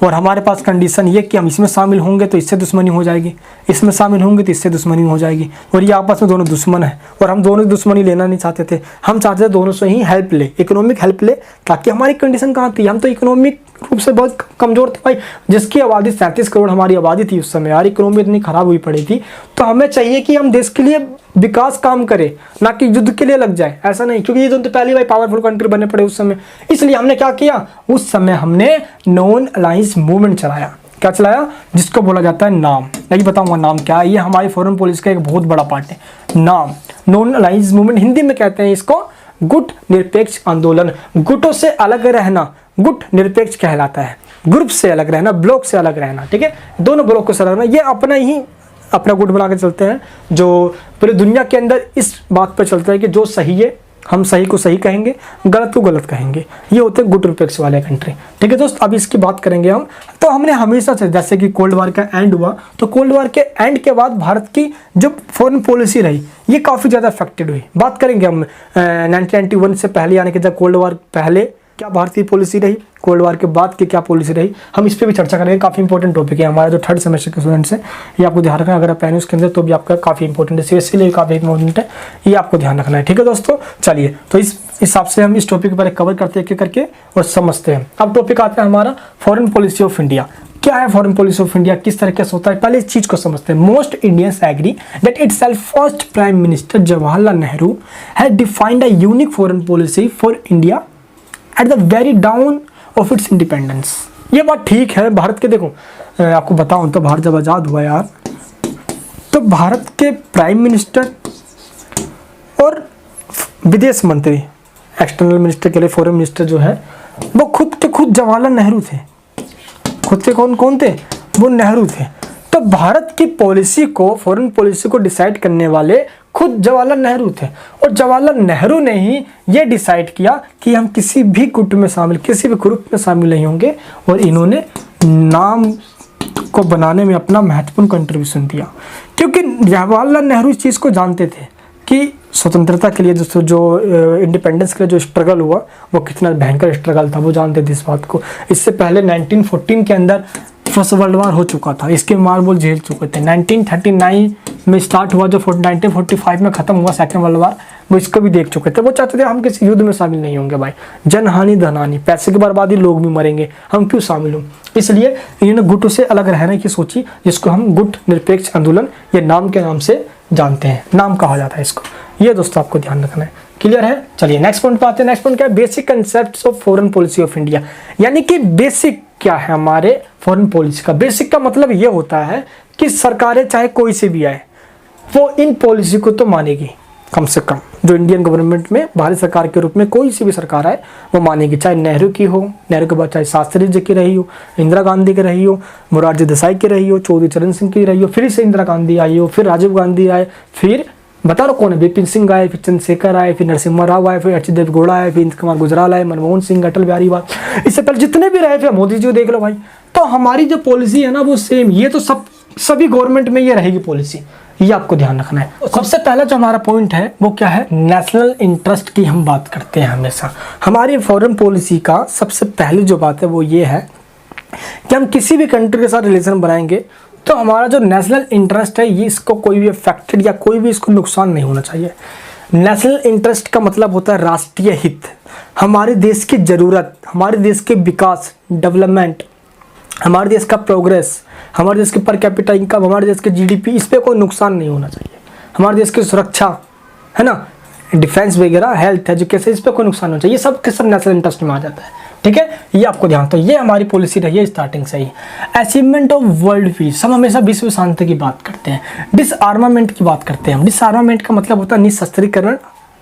और हमारे पास कंडीशन ये कि हम इसमें शामिल होंगे तो इससे दुश्मनी हो जाएगी, इसमें शामिल होंगे तो इससे दुश्मनी हो जाएगी, और ये आपस में दोनों दुश्मन है। और हम दोनों दुश्मनी लेना नहीं चाहते थे, हम चाहते थे दोनों से ही हेल्प ले, इकोनॉमिक हेल्प ले, ताकि हमारी कंडीशन कहाँ थी, हम तो इकोनॉमिक रूप से बहुत कमजोर थे भाई। जिसकी आबादी 37 करोड़ हमारी आबादी थी उस समय, यार इकोनॉमी इतनी खराब हुई पड़ी थी। तो हमें चाहिए कि हम देश के लिए विकास काम करें, ना कि युद्ध के लिए लग जाए, ऐसा नहीं, क्योंकि ये तो पहली भाई पावरफुल कंट्री बने पड़े उस समय। इसलिए हमने क्या किया, उस समय हमने नॉन अलायंस मूवमेंट चलाया। क्या चलाया, जिसको बोला जाता है नाम, नहीं बताऊंगा नाम क्या है, ये हमारी फॉरेन पॉलिसी का एक बहुत बड़ा पार्ट है। नाम नॉन अलायंस मूवमेंट, हिंदी में कहते हैं इसको गुट निरपेक्ष आंदोलन। गुटों से अलग रहना गुट निरपेक्ष कहलाता है, ग्रुप से अलग रहना, ब्लॉक से अलग रहना, ठीक है। दोनों ब्लॉक से अलग रहना, ये अपना गुट बना के चलते हैं, जो पूरी दुनिया के अंदर इस बात पर चलता है कि जो सही है हम सही को सही कहेंगे, गलत को गलत कहेंगे। ये होते हैं गुट निरपेक्ष वाले कंट्री, ठीक है दोस्त। अब इसकी बात करेंगे हम। तो हमने हमेशा से, जैसे कि कोल्ड वार का एंड हुआ, तो कोल्ड वार के एंड के बाद भारत की जो फॉरेन पॉलिसी रही ये काफ़ी ज़्यादा अफेक्टेड हुई। बात करेंगे हम 1991 से पहले, यानी कि जब कोल्ड वार पहले क्या भारतीय पॉलिसी रही, कोल्ड वार के बाद की क्या पॉलिसी रही, हम इस पर भी चर्चा करेंगे। काफ़ी इंपॉर्टेंट टॉपिक है, हमारा जो थर्ड सेमेस्टर के स्टूडेंट्स हैं ये आपको ध्यान रखना। अगर आप पहले उसके अंदर तो भी आपका काफ़ी इंपॉर्टेंट है, सीएससी लिए काफ़ी इंपॉर्टेंट है, ये आपको ध्यान रखना है, ठीक है दोस्तों। चलिए, तो इस हिसाब से हम इस टॉपिक पर कवर करते हैं करके और समझते हैं। अब टॉपिक आता है हमारा फॉरेन पॉलिसी ऑफ इंडिया। क्या है फॉरेन पॉलिसी ऑफ इंडिया, किस तरीके से होता है, पहले इस चीज को समझते हैं। Most Indians agree that itself first prime minister Jawaharlal Nehru has defined a unique foreign policy for India at the very dawn of its independence. ये बात ठीक है। भारत के देखो, आपको बताऊं तो भारत जब आज़ाद हुआ यार, तो भारत के प्राइम मिनिस्टर और विदेश मंत्री, एक्सटर्नल मिनिस्टर के लिए फॉरेन मिनिस्टर जो है, वो खुद के खुद जवाहरलाल नेहरू थे। खुद के कौन थे, वो नेहरू थे। तो भारत की पॉलिसी को, फॉरेन पॉलिसी को डिसाइड करने वाले खुद जवाहरलाल नेहरू थे। और जवाहरलाल नेहरू ने ही ये डिसाइड किया कि हम किसी भी गुट में शामिल, किसी भी ग्रुप में शामिल नहीं होंगे। और इन्होंने नाम को बनाने में अपना महत्वपूर्ण कंट्रीब्यूशन दिया, क्योंकि जवाहरलाल नेहरू इस चीज़ को जानते थे कि स्वतंत्रता के लिए जो इंडिपेंडेंस के लिए जो स्ट्रगल हुआ वो कितना भयंकर स्ट्रगल था, वो जानते थे इस बात को। इससे पहले 1914 के अंदर फर्स्ट वर्ल्ड वार हो चुका था, इसके मार वो झेल चुके थे। 1939 में स्टार्ट हुआ, जो 1945 में ख़त्म हुआ सेकेंड वर्ल्ड वार, वो इसको भी देख चुके थे। वो चाहते थे हम किसी युद्ध में शामिल नहीं होंगे भाई, जनहानि धनहानि, पैसे की बर्बादी, लोग भी मरेंगे, हम क्यों शामिल हों। इसलिए इन्होंने गुटों से अलग रहने की सोची, जिसको हम गुट निरपेक्ष आंदोलन या नाम के नाम से जानते हैं, नाम कहा जाता है इसको। ये दोस्तों आपको ध्यान रखना है, क्लियर है। चलिए नेक्स्ट पॉइंट पे आते हैं। नेक्स्ट पॉइंट क्या है, basic concepts of foreign policy of India. यानी कि बेसिक क्या है हमारे फॉरेन पॉलिसी का। बेसिक का मतलब ये होता है कि सरकारें चाहे कोई से भी आए, वो इन पॉलिसी को तो मानेगी, कम से कम जो इंडियन गवर्नमेंट में भारत सरकार के रूप में कोई सी भी सरकार आए वो मानेगी। चाहे नेहरू की हो, नेहरू के बाद चाहे शास्त्री जी की रही हो, इंदिरा गांधी की रही हो, मोरारजी देसाई की रही हो, चौधरी चरण सिंह की रही हो, फिर से इंदिरा गांधी आई हो, फिर राजीव गांधी आए, फिर बता रहा कौन है, बिपिन सिंह आए, फिर चंद्रशेखर आए, फिर नरसिम्हा राव आए, फिर एच देव गौड़ा आए, फिर इंद्र कुमार गुजराल आए, मनमोहन सिंह, अटल बिहारी वाजपेयी, इससे पहले जितने भी रहे, फिर मोदी जी देख लो भाई। तो हमारी जो पॉलिसी है ना वो सेम, ये तो सभी गवर्नमेंट में ये रहेगी पॉलिसी, ये आपको ध्यान रखना है। सबसे पहला जो हमारा पॉइंट है वो क्या है, नेशनल इंटरेस्ट की हम बात करते हैं हमेशा। हमारी फॉरेन पॉलिसी का सबसे पहली जो बात है वो ये है कि हम किसी भी कंट्री के साथ रिलेशन बनाएंगे तो हमारा जो नेशनल इंटरेस्ट है ये, इसको कोई भी अफेक्टेड या कोई भी इसको नुकसान नहीं होना चाहिए। नेशनल इंटरेस्ट का मतलब होता है राष्ट्रीय हित, हमारे देश की ज़रूरत, हमारे देश के विकास, डेवलपमेंट, हमारे देश का प्रोग्रेस, हमारे देश के पर कैपिटा इनकम, हमारे देश के जीडीपी, इस पर कोई नुकसान नहीं होना चाहिए। हमारे देश की सुरक्षा, है ना, डिफेंस वगैरह, हेल्थ, एजुकेशन, इस पर कोई नुकसान नहीं चाहिए, ये सब किस सब नेशनल इंटरेस्ट में आ जाता है। ठीक है, ये आपको ध्यान, तो ये हमारी पॉलिसी रही है स्टार्टिंग से ही। अचीवमेंट ऑफ वर्ल्ड पीस, हम हमेशा विश्व शांति की बात करते हैं। डिसआर्मामेंट की बात करते हैं हम। डिसआर्मामेंट का मतलब होता है निशस्त्रीकरण,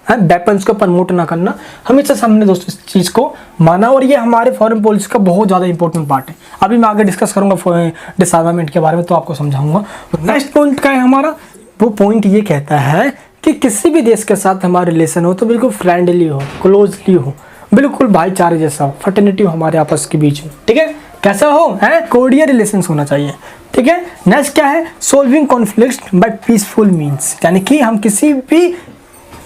वेपन्स को प्रमोट ना करना। हमेशा हमने दोस्तों इस चीज़ को माना और ये हमारे फॉरेन पॉलिसी का बहुत ज़्यादा इंपॉर्टेंट पार्ट है। अभी मैं आगे डिस्कस करूंगा डिसआर्मामेंट के बारे में, तो आपको समझाऊंगा। नेक्स्ट पॉइंट क्या है हमारा, वो पॉइंट ये कहता है कि किसी भी देश के साथ हमारा रिलेशन हो तो बिल्कुल फ्रेंडली हो, क्लोजली हो, बिल्कुल भाईचारे जैसा हो, फर्टर्निटी हो हमारे आपस के बीच में। ठीक है, कैसा हो, है कोर्डियल रिलेशंस होना चाहिए। ठीक है, नेक्स्ट क्या है, solving conflict by peaceful means, यानी कि हम किसी भी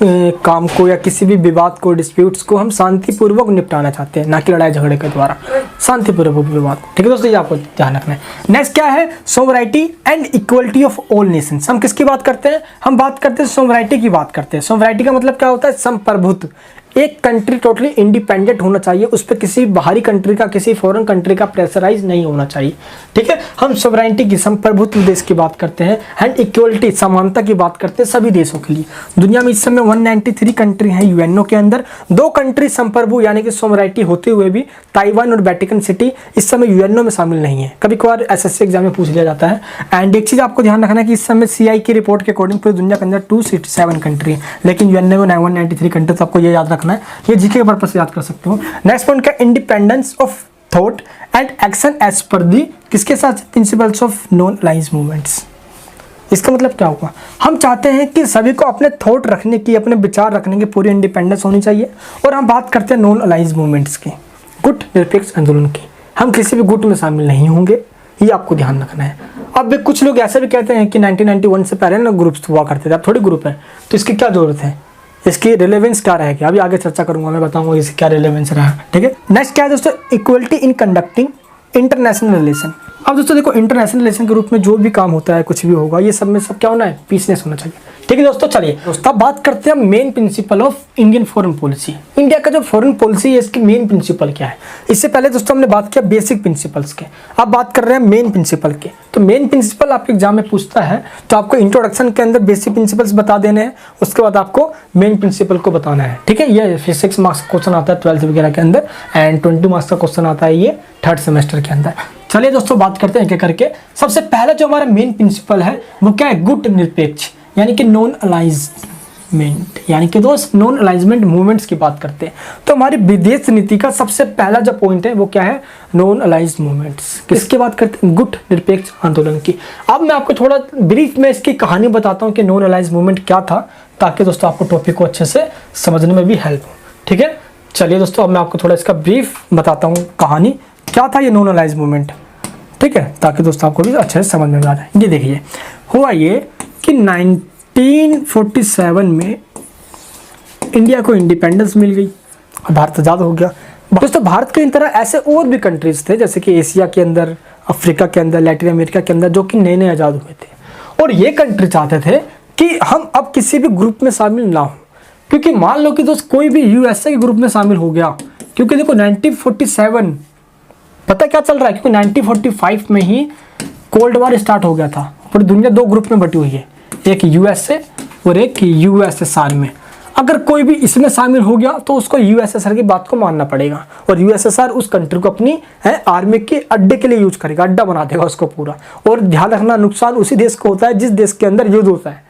काम को या किसी भी विवाद को, डिस्प्यूट्स को हम शांतिपूर्वक निपटाना चाहते हैं, ना कि लड़ाई झगड़े के द्वारा, शांतिपूर्वक विवाद। ठीक है दोस्तों, ये आपको ध्यान रखना है। नेक्स्ट क्या है, sovereignty and equality of all nations. हम किसकी बात करते हैं, हम बात करते हैं सोवराइटी की बात करते हैं। सोवराइटी का मतलब क्या होता है, संप्रभुत्व। एक कंट्री टोटली इंडिपेंडेंट होना चाहिए, उस पर किसी बाहरी कंट्री का, किसी फॉरेन कंट्री का प्रेशराइज नहीं होना चाहिए। ठीक है, हम सोवरेनिटी की, संप्रभुत्व देश की बात करते हैं, एंड इक्वलिटी, समानता की बात करते हैं सभी देशों के लिए। दुनिया में इस समय 193 कंट्री हैं यूएनओ के अंदर। 2 कंट्री संप्रभु यानी कि सोवरेनिटी होते हुए भी, ताइवान और वेटिकन सिटी, इस समय यूएनओ में शामिल नहीं है। कभी कभार एसएससी एग्जाम में पूछ लिया जाता है। एंड एक चीज आपको ध्यान रखना है कि इस समय सीआई की रिपोर्ट के अकॉर्डिंग पूरी दुनिया के अंदर 267 कंट्री है, लेकिन यूएनओ में 193 कंट्री। तो आपको ये याद रखना है, ये जीके के पर्पस से याद कर सकते हो। नेक्स्ट पॉइंट का, independence of thought and action as per the, किसके साथ, principles of non alliance movements. इसका मतलब क्या होगा, हम चाहते हैं कि सभी को अपने थॉट रखने की, अपने विचार रखने की पूरी इंडिपेंडेंस होनी चाहिए। और हम बात करते हैं नॉन अलाइंस मूवमेंट्स की, गुट निरपेक्ष आंदोलन की। हम किसी भी गुट में शामिल नहीं होंगे, ये आपको ध्यान रखना है। अब कुछ लोग ऐसे भी कहते हैं कि 1991 से पहले ना ग्रुप्स हुआ करते थे, अब थोड़ी ग्रुप है, तो इसकी क्या जरूरत है, इसकी रिलेवेंस क्या रहेगी, अभी आगे चर्चा करूंगा, मैं बताऊंगा इसकी क्या रिलेवेंस रहा। ठीक है, नेक्स्ट क्या है दोस्तों, equality in conducting international relation. अब दोस्तों देखो, इंटरनेशनल रिलेशन के रूप में जो भी काम होता है, कुछ भी होगा, ये सब में सब क्या होना है, पीसनेस होना चाहिए। ठीक है दोस्तों, चलिए दोस्तों अब बात करते हैं main principle of Indian foreign policy. India का जो फॉरेन पॉलिसी है, इसकी मेन प्रिंसिपल क्या है। इससे पहले दोस्तों हमने बात किया बेसिक प्रिंसिपल्स के, अब बात कर रहे हैं मेन प्रिंसिपल के। तो मेन प्रिंसिपल आपके एग्जाम में पूछता है, तो आपको इंट्रोडक्शन के अंदर बेसिक प्रिंसिपल्स बता देने हैं, उसके बाद आपको मेन प्रिंसिपल को बताना है। ठीक है, ये 6 मार्क्स का क्वेश्चन आता है 12th वगैरह के अंदर, एंड 20 मार्क्स का क्वेश्चन आता है ये 3rd सेमेस्टर के अंदर। चलिए दोस्तों बात करते हैं एक एक करके। सबसे पहला जो हमारा मेन प्रिंसिपल है वो क्या है, गुट निरपेक्ष, यानी कि नॉन अलाइजमेंट, यानी कि दोस्त नॉन अलाइजमेंट मूवमेंट्स की बात करते हैं। तो हमारी विदेश नीति का सबसे पहला जो पॉइंट है वो क्या है, नॉन अलाइज मूवमेंट्स। किसकी बात करते हैं, गुट निरपेक्ष आंदोलन की। अब मैं आपको थोड़ा ब्रीफ में इसकी कहानी बताता हूँ कि नॉन अलाइज मूवमेंट क्या था, ताकि दोस्तों आपको टॉपिक को अच्छे से समझने में भी हेल्प हो। ठीक है, चलिए दोस्तों अब मैं आपको थोड़ा इसका ब्रीफ बताता हूँ, कहानी क्या था ये नॉन अलाइज मूवमेंट। ठीक है, ताकि दोस्तों आपको भी अच्छे से समझ में आ जाए। ये देखिए, हुआ ये कि 1947 में इंडिया को इंडिपेंडेंस मिल गई, भारत आज़ाद हो गया। दोस्तों भारत के इन तरह ऐसे और भी कंट्रीज थे, जैसे कि एशिया के अंदर, अफ्रीका के अंदर, लैटिन अमेरिका के अंदर, जो कि नए नए आज़ाद हुए थे। और ये कंट्री चाहते थे कि हम अब किसी भी ग्रुप में शामिल ना हो, क्योंकि मान लो कि दोस्त कोई भी यूएसए के ग्रुप में शामिल हो गया, क्योंकि देखो 1947 पता क्या चल रहा है, क्योंकि 1945 में ही कोल्ड वॉर स्टार्ट हो गया था। पूरी दुनिया 2 ग्रुप में बटी हुई है, एक यूएसए और एक यूएसएसआर में। अगर कोई भी इसमें शामिल हो गया तो उसको यूएसएसआर की बात को मानना पड़ेगा, और यूएसएसआर उस कंट्री को अपनी आर्मी के अड्डे के लिए यूज करेगा, अड्डा बना देगा उसको पूरा। और ध्यान रखना, नुकसान उसी देश को होता है जिस देश के अंदर युद्ध होता है,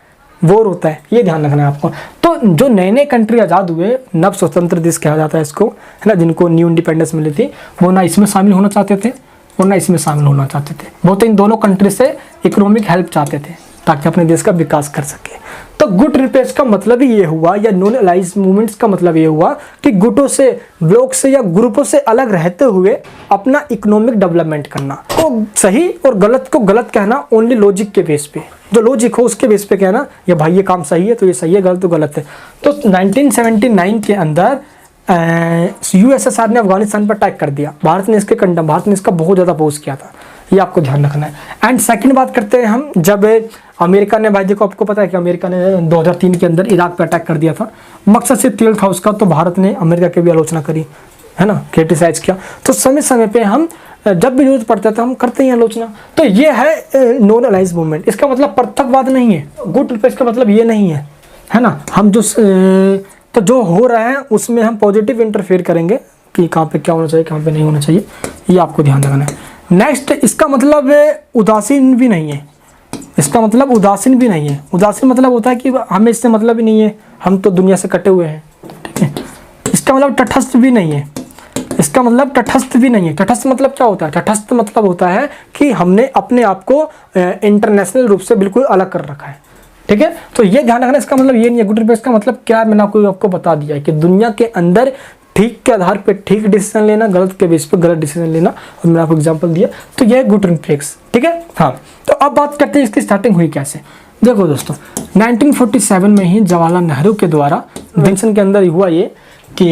वॉर होता है, ये ध्यान रखना है आपको। तो जो नए नए कंट्री आज़ाद हुए, नव स्वतंत्र देश कहा जाता है इसको, है ना, जिनको न्यू इंडिपेंडेंस मिली थी, वो ना इसमें शामिल होना चाहते थे और ना इसमें शामिल होना चाहते थे। वो तो इन दोनों कंट्री से इकोनॉमिक हेल्प चाहते थे ताकि अपने देश का विकास कर सके। तो गुट निरपेक्ष का मतलब ही ये हुआ, या नॉन अलाइज मूवमेंट्स का मतलब ये हुआ कि गुटों से, ब्लॉक से या ग्रुपों से अलग रहते हुए अपना इकोनॉमिक डेवलपमेंट करना। तो सही और गलत को गलत कहना ओनली लॉजिक के बेस पे, जो लॉजिक हो उसके बेस पे कहना, ये भाई ये काम सही है तो ये सही है, गलत तो गलत है। तो 1979 के अंदर यूएसएसआर ने अफगानिस्तान पर अटैक कर दिया, भारत ने इसके कंडम, भारत ने इसका बहुत ज़्यादा अपोज किया था, ये आपको ध्यान रखना है। एंड सेकंड बात करते हैं हम, जब अमेरिका ने, भाई देखो आपको पता है कि अमेरिका ने 2003 के अंदर इराक पर अटैक कर दिया था, मकसद सिर्फ तेल था उसका, तो भारत ने अमेरिका की भी आलोचना करी, है ना, क्रिटिसाइज किया। तो समय समय पे हम जब भी जरूरत पड़ता था हम करते हैं आलोचना। तो ये है नॉन अलाइज मूवमेंट। इसका मतलब पृथकवाद नहीं है, गुट निरपेक्ष का मतलब ये नहीं है है ना, हम तो जो हो रहा है उसमें हम पॉजिटिव इंटरफेयर करेंगे कि कहाँ पे क्या होना चाहिए, कहाँ पे नहीं होना चाहिए, ये आपको ध्यान रखना है। नेक्स्ट, इसका मतलब उदासीन भी नहीं है, इसका मतलब उदासीन भी नहीं है। उदासीन मतलब होता है कि हमें इससे मतलब ही नहीं है, हम तो दुनिया से कटे हुए हैं, ठीक है। इसका मतलब तटस्थ भी नहीं है, इसका मतलब तटस्थ भी नहीं है। तटस्थ मतलब क्या होता है? तटस्थ मतलब होता है कि हमने अपने आप को इंटरनेशनल रूप से बिल्कुल अलग कर रखा है, ठीक है। तो ये ध्यान रखना, इसका मतलब ये नहीं है। गुड रिफ्लेक्स का मतलब क्या है, मैंने आपको बता दिया है कि दुनिया के अंदर ठीक के आधार पे ठीक डिसीजन लेना, गलत के बेस पे गलत डिसीजन लेना, और मैंने आपको एग्जांपल दिया। तो ये गुड रिफ्लेक्स, ठीक है। हाँ, तो अब बात करते हैं इसकी स्टार्टिंग हुई कैसे। देखो दोस्तों, 1947 में ही जवाहरलाल नेहरू के द्वारा कन्वेंशन के अंदर हुआ ये कि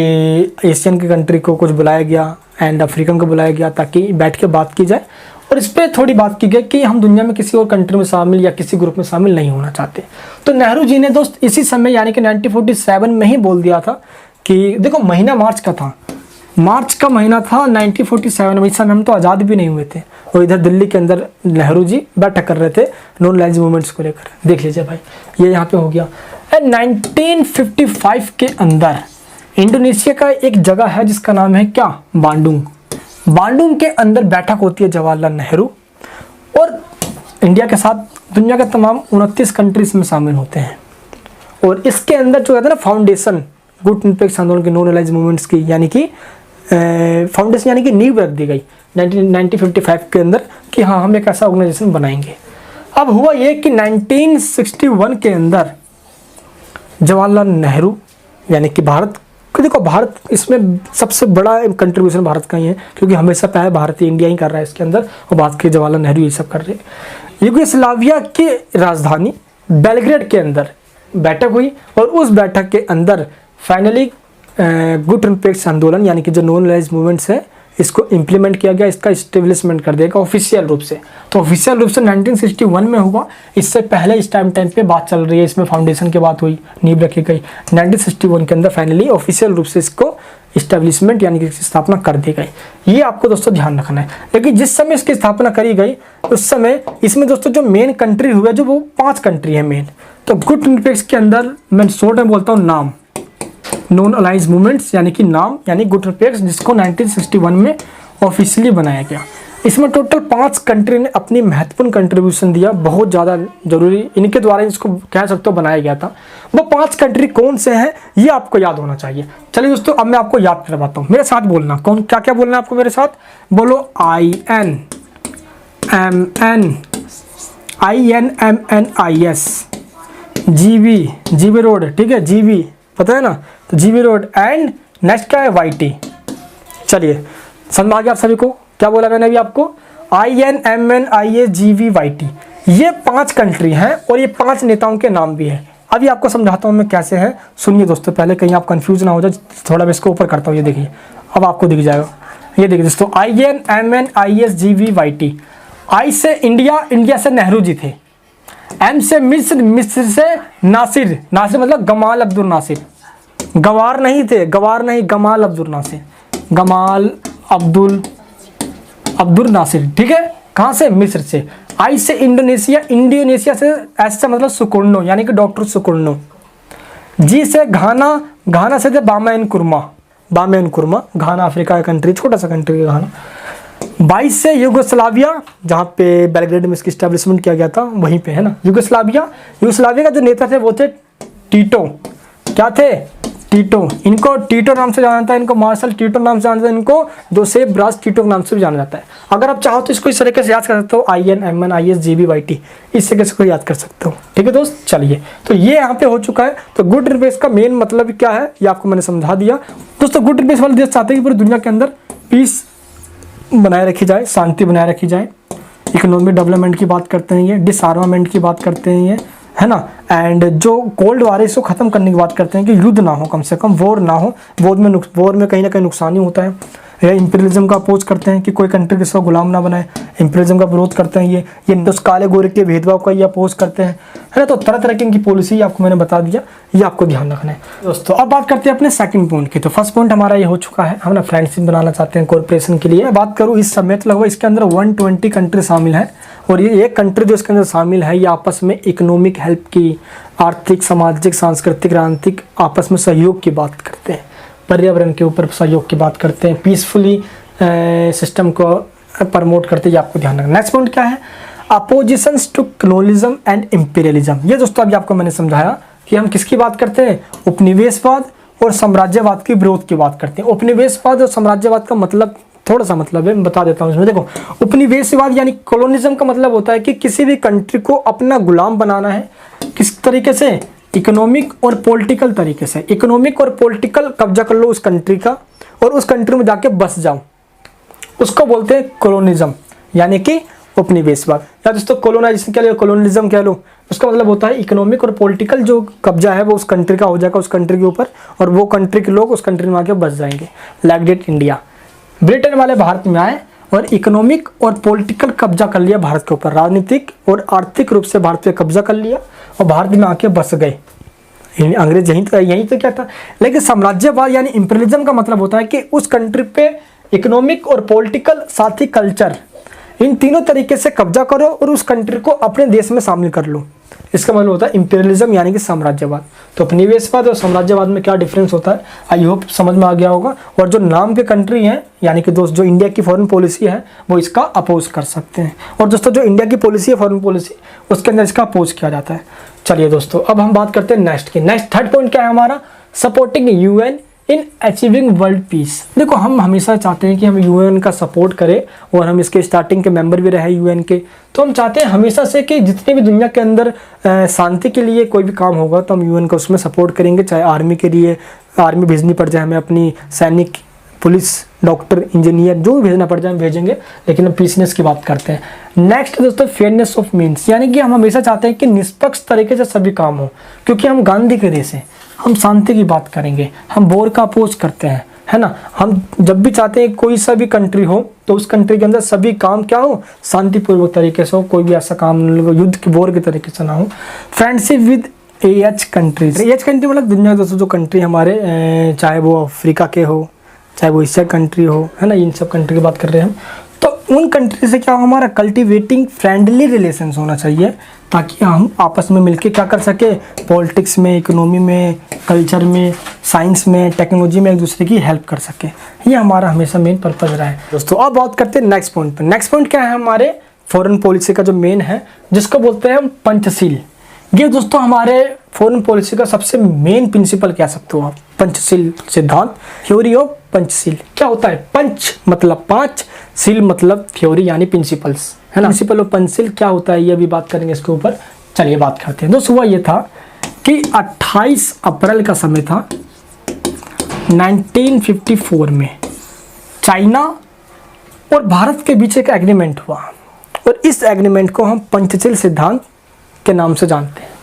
एशियन के कंट्री को कुछ बुलाया गया एंड अफ्रीकन को बुलाया गया ताकि बैठ के बात की जाए, और इस पर थोड़ी बात की गई कि हम दुनिया में किसी और कंट्री में शामिल या किसी ग्रुप में शामिल नहीं होना चाहते। तो नेहरू जी ने दोस्त इसी समय यानी कि 1947 में ही बोल दिया था कि देखो, महीना मार्च का था, मार्च का महीना था 1947 में, इस समय हम तो आज़ाद भी नहीं हुए थे, और इधर दिल्ली के अंदर नेहरू जी बैठक कर रहे थे नॉन लैंड मूवमेंट्स को लेकर। देख लीजिए भाई, ये यहाँ पे हो गया। 1955 के अंदर इंडोनेशिया का एक जगह है जिसका नाम है क्या, बांडुंग। बांडुंग के अंदर बैठक होती है जवाहरलाल नेहरू और इंडिया के साथ दुनिया के तमाम 29 कंट्रीज में शामिल होते हैं। और इसके अंदर जो कहते हैं ना फाउंडेशन गुड रिफ्लेक्स आंदोलन के नॉन अलाइज्ड मूवमेंट्स की, यानी कि फाउंडेशन यानी कि नींव रख दी गई 1955 के अंदर कि हाँ, हम एक ऐसा ऑर्गेनाइजेशन बनाएंगे। अब हुआ ये कि 1961 के अंदर जवाहरलाल नेहरू यानी कि भारत, देखो भारत इसमें सबसे बड़ा कंट्रीब्यूशन भारत का ही है, क्योंकि हमेशा पहले भारतीय इंडिया ही कर रहा है इसके अंदर, और बात की जवाहरलाल नेहरू ये सब कर रहे हैं। यूगोस्लाविया की राजधानी बेलग्रेड के अंदर बैठक हुई, और उस बैठक के अंदर फाइनली गुड रिफ्लेक्स आंदोलन यानी कि जो नॉन अलाइज्ड मूवमेंट्स है इसको इम्प्लीमेंट किया गया, इसका इस्टेब्लिशमेंट कर देगा ऑफिशियल रूप से। तो ऑफिशियल रूप से 1961 में हुआ, इससे पहले इस टाइम पे बात चल रही है, इसमें फाउंडेशन की बात हुई, नींव रखी गई। 1961 के अंदर फाइनली ऑफिशियल रूप से इसको इस्टेब्लिशमेंट यानी कि स्थापना कर दी गई। ये आपको दोस्तों ध्यान रखना है। लेकिन जिस समय इसकी स्थापना करी गई उस समय इसमें दोस्तों जो मेन कंट्री हुए जो वो 5 कंट्री है मेन। तो गुड रिफ्लेक्स के अंदर मैं शॉर्ट में बोलता हूँ नाम, नॉन अलाइज्ड मूवमेंट्स यानी कि नाम यानी गुड रिफ्लेक्स, जिसको 1961 में ऑफिशियली बनाया गया। इसमें टोटल 5 कंट्री ने अपनी महत्वपूर्ण कंट्रीब्यूशन दिया, बहुत ज़्यादा जरूरी, इनके द्वारा इसको कह सकते हो बनाया गया था। वो 5 कंट्री कौन से हैं ये आपको याद होना चाहिए। चलिए दोस्तों, अब मैं आपको याद करवाता हूँ, मेरे साथ बोलना। कौन क्या क्या बोलना है आपको मेरे साथ, बोलो INMNIS, जीबी रोड, ठीक है, जीबी पता है ना, तो जीबी रोड, एंड नेक्स्ट क्या है YT। चलिए समझ आ गया आप सभी को, क्या बोला मैंने अभी आपको, INMNISGVYT, ये 5 कंट्री हैं और ये 5 नेताओं के नाम भी हैं। अभी आपको समझाता हूँ मैं कैसे हैं, सुनिए दोस्तों, पहले कहीं आप कंफ्यूज ना हो जाए, थोड़ा मैं इसको ऊपर करता हूँ, ये देखिए अब आपको दिख जाएगा। ये देखिए दोस्तों, INMNISGVYT। आई से इंडिया, इंडिया से नेहरू जी थे। M से मिस्र, मिस्र से नासिर, नासिर मतलब गमाल अब्दुल नासिर, गवार नहीं थे, गवार नहीं, गमाल अब्दुल नासिर, गमाल अब्दुल नासिर, ठीक है। कहाँ से, मिस्र से। आई से इंडोनेशिया, इंडोनेशिया से एस से मतलब सुकुर्नो यानी कि डॉक्टर सुकुर्नो। जी से घाना, घाना से थे बामा कुरमा, घाना अफ्रीका का कंट्री, छोटा सा कंट्री है घाना। 22 से यूगोस्लाविया, जहाँ पे बेलग्रेड में इसकी स्टैब्लिशमेंट किया गया था वहीं पे है ना, यूगोस्लाविया का जो नेता थे वो थे टीटो। क्या थे, टीटो। इनको टीटो नाम से जाना जाता है, इनको मार्शल टीटो नाम से जाना जाता है, इनको जोसेफ ब्रास टीटो के नाम से भी जाना जाता है। अगर आप चाहो तो इसको इस तरीके से याद कर सकते हो, INMNISGVYT, इस तरीके से याद कर सकते हो, ठीक है दोस्त। चलिए, तो ये यहाँ पे हो चुका है। तो गुड रिफ्लेक्स का मेन मतलब क्या है ये आपको मैंने समझा दिया दोस्तों। गुड रिफ्लेक्स वाले देश चाहते हैं कि पूरी दुनिया के अंदर पीस बनाए रखी जाए, शांति बनाए रखी जाए, इकोनॉमिक डेवलपमेंट की बात करते हैं ये, डिसआर्मामेंट की बात करते हैं ये, है ना, एंड जो कोल्ड वार है इसको ख़त्म करने की बात करते हैं कि युद्ध ना हो, कम से कम वॉर ना हो, वॉर में कहीं ना कहीं नुकसान ही होता है। या इंपीरियलिज्म का अपोज करते हैं कि कोई कंट्री किसी को गुलाम ना बनाए, इंपीरियलिज्म का विरोध करते हैं। ये दोस्त काले गोरे के भेदभाव का ये अपोज करते हैं, है ना। तो तरह तरह की इनकी पॉलिसी आपको मैंने बता दिया, ये आपको ध्यान रखना है दोस्तों। अब बात करते हैं अपने सेकंड पॉइंट की। तो फर्स्ट पॉइंट हमारा ये हो चुका है, हम ना फ्रेंडशिप बनाना चाहते हैं कॉर्पोरेशन के लिए। बात करूँ इस समय तो लगभग इसके अंदर 120 कंट्री शामिल है, और ये एक कंट्री जो इसके अंदर शामिल है ये आपस में इकोनॉमिक हेल्प की, आर्थिक, सामाजिक, सांस्कृतिक, राजनीतिक आपस में सहयोग की बात करते हैं, पर्यावरण के ऊपर सहयोग की बात करते हैं, पीसफुली सिस्टम को प्रमोट करते हैं, ये आपको ध्यान रखना। नेक्स्ट पॉइंट क्या है, oppositions to colonialism and imperialism. ये दोस्तों अभी आपको मैंने समझाया कि हम किसकी बात करते हैं, उपनिवेशवाद और साम्राज्यवाद की विरोध की बात करते हैं। उपनिवेशवाद और साम्राज्यवाद का मतलब थोड़ा सा मतलब है, मैं बता देता हूँ इसमें। देखो, उपनिवेशवाद यानी कॉलोनिज्म का मतलब होता है कि किसी भी कंट्री को अपना गुलाम बनाना है। किस तरीके से, इकोनॉमिक और पॉलिटिकल तरीके से। इकोनॉमिक और पॉलिटिकल कब्जा कर लो उस कंट्री का और उस कंट्री में जाके बस जाओ, उसको बोलते हैं कॉलोनिज्म यानी कि उपनिवेशवाद। या दोस्तों कॉलोनाइजेशन कह लो, कॉलोनिज्म कह लो, उसका मतलब होता है इकोनॉमिक और पॉलिटिकल जो कब्जा है वो उस कंट्री का हो जाएगा उस कंट्री के ऊपर, और वो कंट्री के लोग उस कंट्री में आके बस जाएंगे। लाइक डेट इंडिया, ब्रिटेन वाले भारत में आए और इकोनॉमिक और पॉलिटिकल कब्जा कर लिया भारत के ऊपर, राजनीतिक और आर्थिक रूप से भारत पे कब्जा कर लिया और भारत में आके बस गए। अंग्रेज यहीं तो क्या था। लेकिन साम्राज्यवाद यानी इंपीरियलिज्म का मतलब होता है कि उस कंट्री पे इकोनॉमिक और पॉलिटिकल साथ ही कल्चर, इन तीनों तरीके से कब्जा करो और उस कंट्री को अपने देश में शामिल कर लो। इसका मतलब होता है इंपीरियलिज्म यानी कि साम्राज्यवाद। तो उपनिवेशवाद और साम्राज्यवाद में क्या डिफरेंस होता है, आई होप समझ में आ गया होगा। और जो नाम के कंट्री हैं यानी कि दोस्त जो इंडिया की फॉरेन पॉलिसी है वो इसका अपोज कर सकते हैं, और दोस्तों जो इंडिया की पॉलिसी है फॉरेन पॉलिसी उसके अंदर इसका अपोज किया जाता है। चलिए दोस्तों अब हम बात करते हैं नेक्स्ट की। नेक्स्ट थर्ड पॉइंट क्या है हमारा, supporting UN in achieving world peace. देखो हम हमेशा चाहते हैं कि हम यूएन का सपोर्ट करें और हम इसके स्टार्टिंग के मेंबर भी रहे यूएन के। तो हम चाहते हैं हमेशा से कि जितने भी दुनिया के अंदर शांति के लिए कोई भी काम होगा तो हम यूएन का उसमें सपोर्ट करेंगे, चाहे आर्मी के लिए आर्मी भेजनी पड़ जाए हमें, अपनी सैनिक, पुलिस, डॉक्टर, इंजीनियर जो भी भेजना पड़ जाए हम भेजेंगे, लेकिन हम पीसनेस की बात करते हैं। नेक्स्ट दोस्तों फेयरनेस ऑफ मीन्स, यानी कि हम हमेशा चाहते हैं कि निष्पक्ष तरीके से सभी काम हो, क्योंकि हम गांधी के देश हैं, हम शांति की बात करेंगे, हम वॉर का अपोज करते हैं, है ना। हम जब भी चाहते हैं कोई सा भी कंट्री हो तो उस कंट्री के अंदर सभी काम क्या हो, शांतिपूर्वक तरीके से हो, कोई भी ऐसा काम युद्ध की वॉर के तरीके से ना हो। Friendship with H countries, H country मतलब दुनिया के दोस्तों जो कंट्री हमारे चाहे वो अफ्रीका के हो, चाहे वो एशिया कंट्री हो, है ना, इन सब कंट्री की बात कर रहे हैं हम। तो उन कंट्री से क्या हो, हमारा कल्टिवेटिंग फ्रेंडली रिलेशंस होना चाहिए, ताकि हम आपस में मिलके क्या कर सके, पॉलिटिक्स में, इकोनॉमी में, कल्चर में, साइंस में, टेक्नोलॉजी में एक दूसरे की हेल्प कर सके। ये हमारा हमेशा मेन पर्पज रहा है दोस्तों। अब बात करते हैं नेक्स्ट पॉइंट पर। नेक्स्ट पॉइंट क्या है हमारे फॉरेन पॉलिसी का जो मेन है, जिसको बोलते हैं हम पंचशील। ये दोस्तों हमारे फॉरेन पॉलिसी का सबसे मेन प्रिंसिपल कह सकते हो आप, पंचशील सिद्धांत, थ्योरी ऑफ पंचशील। क्या होता है, पंच मतलब पांच, शील मतलब थ्योरी यानी प्रिंसिपल्स, है ना। प्रिंसिपल ऑफ पंचशील क्या होता है ये भी बात करेंगे इसके ऊपर। चलिए बात करते हैं दोस्तों। हुआ ये था कि 28 अप्रैल का समय था 1954 में चाइना और भारत के बीच एक एग्रीमेंट हुआ, और इस एग्रीमेंट को हम पंचशील सिद्धांत के नाम से जानते हैं।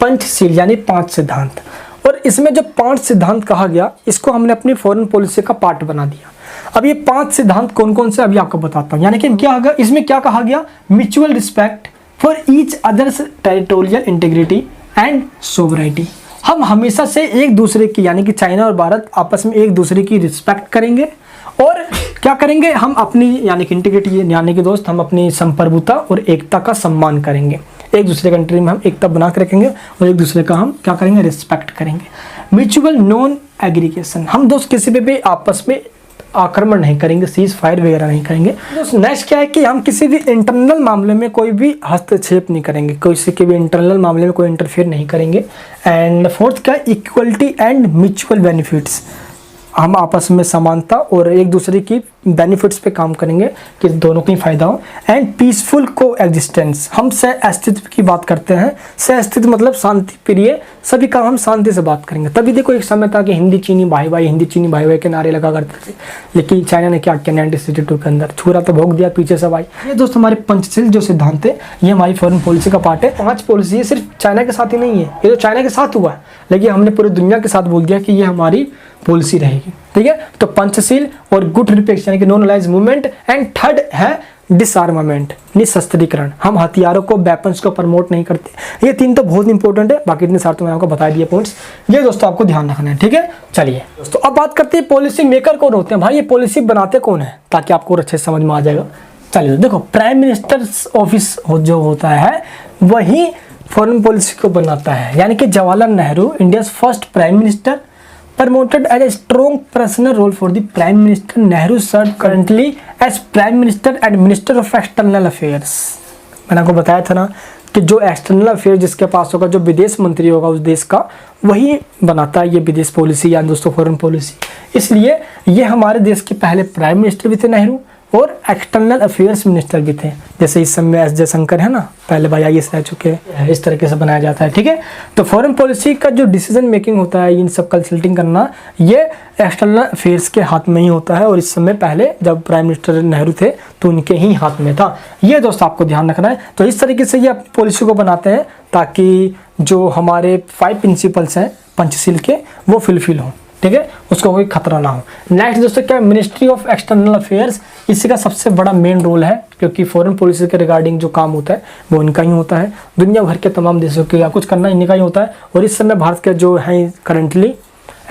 पंचशील यानी पांच सिद्धांत, और इसमें जो पांच सिद्धांत कहा गया इसको हमने अपनी फॉरेन पॉलिसी का पार्ट बना दिया। अब ये पांच सिद्धांत कौन कौन से अभी आपको बताता हूँ। यानी कि क्या होगा, इसमें क्या कहा गया, mutual respect for each others territorial integrity and sovereignty. हम हमेशा से एक दूसरे की यानी कि चाइना और भारत आपस में एक दूसरे की रिस्पेक्ट करेंगे, और क्या करेंगे, हम अपनी यानी कि इंटीग्रिटी यानी कि दोस्त हम अपनी संप्रभुता और एकता का सम्मान करेंगे। एक दूसरे कंट्री में हम एकता बना के रखेंगे और एक दूसरे का हम क्या करेंगे, रिस्पेक्ट करेंगे। म्यूचुअल नॉन एग्रीगेशन, हम दोस्त किसी पे भी आपस में आक्रमण नहीं करेंगे, सीज फायर वगैरह नहीं करेंगे। दोस्त नेक्स्ट क्या है कि हम किसी भी इंटरनल मामले में कोई भी हस्तक्षेप नहीं करेंगे, किसी के भी इंटरनल मामले में कोई इंटरफेयर नहीं करेंगे। एंड फोर्थ क्या है, इक्वलिटी एंड म्यूचुअल बेनिफिट्स, हम आपस में समानता और एक दूसरे की बेनिफिट्स पे काम करेंगे कि दोनों को ही फायदा हो। एंड पीसफुल को एग्जिस्टेंस, हम सह अस्तित्व की बात करते हैं। सह अस्तित्व मतलब शांति प्रिय, सभी काम हम शांति से बात करेंगे। तभी देखो एक समय था कि हिंदी चीनी भाई भाई, हिंदी चीनी भाई भाई के नारे लगा करते थे, लेकिन चाइना ने क्या किया 1962 के अंदर, छुरा तो भोग दिया पीछे से भाई। ये दोस्त हमारे पंचशील जो सिद्धांत है ये हमारी फॉरेन पॉलिसी का पार्ट है। पांच पॉलिसी है, सिर्फ चाइना के साथ ही नहीं है, ये तो चाइना के साथ हुआ है, लेकिन हमने पूरी दुनिया के साथ बोल दिया कि ये हमारी पॉलिसी रहेगी। ठीक है, तो पंचशील और गुड रिपेक्स यानी कि नॉन अलाइज मूवमेंट, एंड थर्ड है डिसआर्मामेंट, निशस्त्रीकरण। हम हथियारों को, वेपन्स को प्रमोट नहीं करते। ये 3 तो बहुत इंपॉर्टेंट है, बाकी इतने सारे तो मैंने आपको बता दिए पॉइंट्स, ये दोस्तों आपको ध्यान रखना है। ठीक है, चलिए दोस्तों अब बात करते हैं पॉलिसी मेकर कौन होते हैं। भाई ये पॉलिसी बनाते कौन है, ताकि आपको अच्छे से समझ में आ जाएगा। चलिए देखो, प्राइम मिनिस्टर ऑफिस जो होता है वही फॉरेन पॉलिसी को बनाता है, यानी कि Jawaharlal Nehru, India first prime minister, promoted as a strong personal role for the prime minister. Nehru served currently as prime minister and minister of external affairs. मैंने आपको बताया था ना कि जो एक्सटर्नल अफेयर जिसके पास होगा, जो विदेश मंत्री होगा उस देश का, वही बनाता है ये विदेश पॉलिसी या दोस्तों फॉरेन पॉलिसी। इसलिए ये हमारे देश के पहले प्राइम मिनिस्टर भी थे नेहरू, और एक्सटर्नल अफेयर्स मिनिस्टर भी थे। जैसे इस समय एस जयशंकर है ना, पहले भाई आईएएस रह चुके हैं। इस तरीके से बनाया जाता है। ठीक है, तो फॉरेन पॉलिसी का जो डिसीजन मेकिंग होता है, इन सब कंसल्टिंग करना, ये एक्सटर्नल अफेयर्स के हाथ में ही होता है। और इस समय पहले जब प्राइम मिनिस्टर नेहरू थे तो उनके ही हाथ में था। ये दोस्त आपको ध्यान रखना है। तो इस तरीके से ये पॉलिसी को बनाते हैं ताकि जो हमारे 5 प्रिंसिपल्स हैं पंचशील के, वो फुलफिल हों। ठीक है, उसको कोई खतरा ना हो। नेक्स्ट दोस्तों क्या, मिनिस्ट्री ऑफ एक्सटर्नल अफेयर्स, इसी का सबसे बड़ा मेन रोल है, क्योंकि फॉरेन पॉलिसी के रिगार्डिंग जो काम होता है वो इनका ही होता है। दुनिया भर के तमाम देशों के कुछ करना इन्हीं का ही होता है। और इस समय भारत के जो हैं करंटली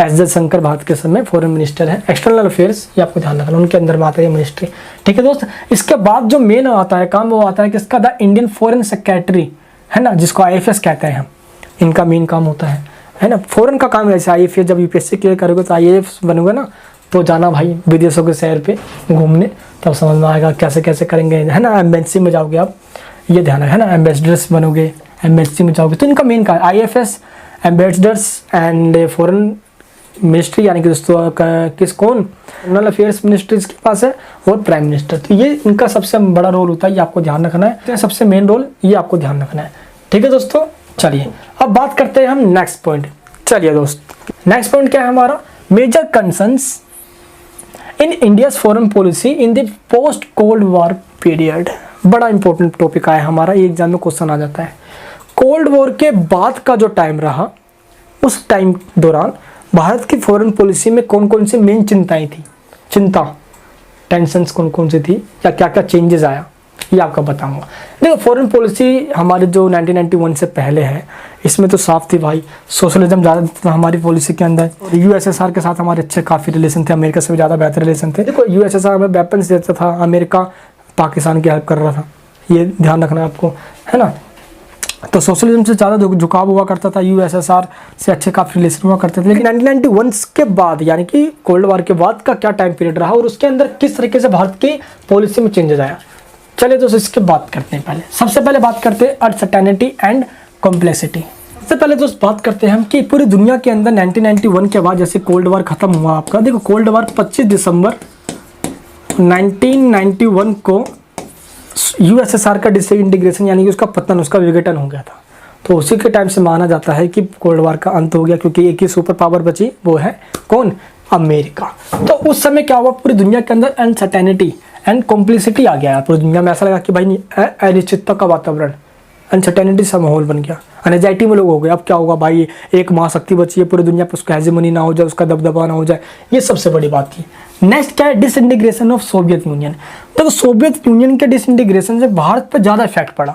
एस जयशंकर भारत के समय फॉरेन मिनिस्टर है। एक्सटर्नल अफेयर्स ये आपको ध्यान रखना, उनके अंदर में आता है मिनिस्ट्री। ठीक है दोस्त, इसके बाद जो मेन आता है काम, वो आता है किसका, द इंडियन फॉरेन सेक्रेटरी है ना, जिसको IFS कहते हैं हम। इनका मेन काम होता है ना, फॉरेन का काम। जैसे IFS जब UPSC क्लियर करोगे तो IAS बनोगे ना, तो जाना भाई विदेशों के शहर पे घूमने, तब समझ में आएगा कैसे कैसे करेंगे, है ना। एम्बेसी में जाओगे आप, ये ध्यान है ना, एम्बेसडर्स बनोगे, एम्बेसी में जाओगे, तो इनका मेन काम IFS, ambassadors and foreign ministry, यानी कि दोस्तों किस कौन, इंटरनल अफेयर्स मिनिस्ट्री इसके पास है, और प्राइम मिनिस्टर। तो ये इनका सबसे बड़ा रोल होता है, ये आपको ध्यान रखना है। तो सबसे मेन रोल ये आपको ध्यान रखना है। ठीक है दोस्तों, चलिए अब बात करते हैं हम नेक्स्ट पॉइंट। चलिए दोस्त, नेक्स्ट पॉइंट क्या है हमारा, major concerns in India's foreign policy in the post cold war period. बड़ा इंपॉर्टेंट टॉपिक आया हमारा, ये एग्जाम में क्वेश्चन आ जाता है। कोल्ड वॉर के बाद का जो टाइम रहा, उस टाइम दौरान भारत की फॉरेन पॉलिसी में कौन कौन सी मेन चिंताएं थी, टेंशन्स कौन कौन सी थी, या क्या क्या चेंजेस आया, ये आपको बताऊंगा। देखो, फॉरेन पॉलिसी हमारे जो 1991 से पहले है, इसमें तो साफ थी भाई, सोशलिज्म ज़्यादा था हमारी पॉलिसी के अंदर। USSR के साथ हमारे अच्छे काफ़ी रिलेशन थे, अमेरिका से भी ज़्यादा बेहतर रिलेशन थे। देखो, USSR में वेपन्स देता था, अमेरिका पाकिस्तान की हेल्प कर रहा था, ये ध्यान रखना है आपको, है ना। तो सोशलिज्म से ज़्यादा झुकाव हुआ करता था, USSR से अच्छे काफ़ी रिलेशन हुआ करते थे। लेकिन 1991 के बाद, यानी कि कोल्ड वॉर के बाद का क्या टाइम पीरियड रहा, और उसके अंदर किस तरीके से भारत की पॉलिसी में चेंजेस आया। चलिए दोस्तों, इसके बात करते हैं। सबसे पहले बात करते हैं अनसर्टेनिटी एंड कॉम्प्लेक्सिटी। सबसे पहले दोस्त बात करते हैं हम कि पूरी दुनिया के अंदर 1991 के बाद जैसे कोल्ड वॉर खत्म हुआ आपका। देखो, कोल्ड वॉर 25 दिसंबर 1991 को USSR का डिसइंटीग्रेशन, यानी कि उसका पतन, उसका विघटन हो गया था। तो उसी के टाइम से माना जाता है कि कोल्ड वॉर का अंत हो गया, क्योंकि एक ही सुपर पावर बची, वो है कौन, अमेरिका। तो उस समय क्या हुआ, पूरी दुनिया के अंदर अनसर्टेनिटी एंड कॉम्प्लिसिटी आ गया। पूरी दुनिया में ऐसा लगा कि भाई अनिश्चितता का वातावरण, अनसर्टेनिटी सा माहौल बन गया, एंजाइटी में लोग हो गए। अब क्या होगा भाई, एक महाशक्ति बची है पूरी दुनिया पर, उसका हेजेमनी ना हो जाए, उसका दबदबा ना हो जाए, ये सबसे बड़ी बात थी। नेक्स्ट क्या है, डिसइंटीग्रेशन ऑफ सोवियत यूनियन। तो सोवियत यूनियन के डिसइंटीग्रेशन से भारत पर ज़्यादा इफेक्ट पड़ा।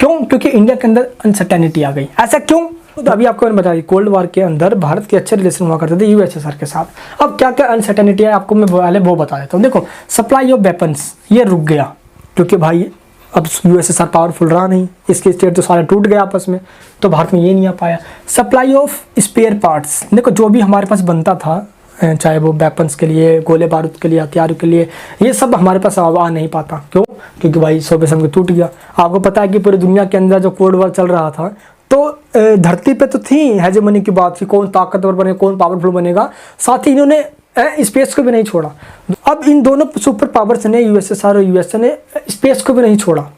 क्यों, क्योंकि इंडिया के अंदर अनसर्टेनिटी आ गई। ऐसा क्यों, तो अभी आपको मैंने बताया, कोल्ड वॉर के अंदर भारत के अच्छे रिलेशन हुआ करते थे USSR के साथ। अब क्या क्या अनसर्टेनिटी है आपको मैं पहले वो बता देता हूँ। देखो, सप्लाई ऑफ वेपन्स ये रुक गया, क्योंकि भाई अब USSR पावरफुल रहा नहीं, इसके स्टेट तो सारे टूट गए आपस में, तो भारत में ये नहीं आ पाया। सप्लाई ऑफ स्पेयर पार्ट्स, देखो जो भी हमारे पास बनता था, चाहे वो वेपन्स के लिए, गोले बारूद के लिए, हथियारों के लिए, ये सब हमारे पास आ नहीं पाता। क्यों, क्योंकि भाई सोवियत संघ टूट गया। आपको पता है कि पूरी दुनिया के अंदर जो कोल्ड वॉर चल रहा था, तो धरती पे तो थी हेजेमनी की बात थी, कौन ताकतवर बनेगा, कौन पावरफुल बनेगा, साथ ही इन्होंने स्पेस को भी नहीं छोड़ा। अब इन दोनों सुपर पावर्स ने, USSR और USA ने स्पेस को भी नहीं छोड़ा।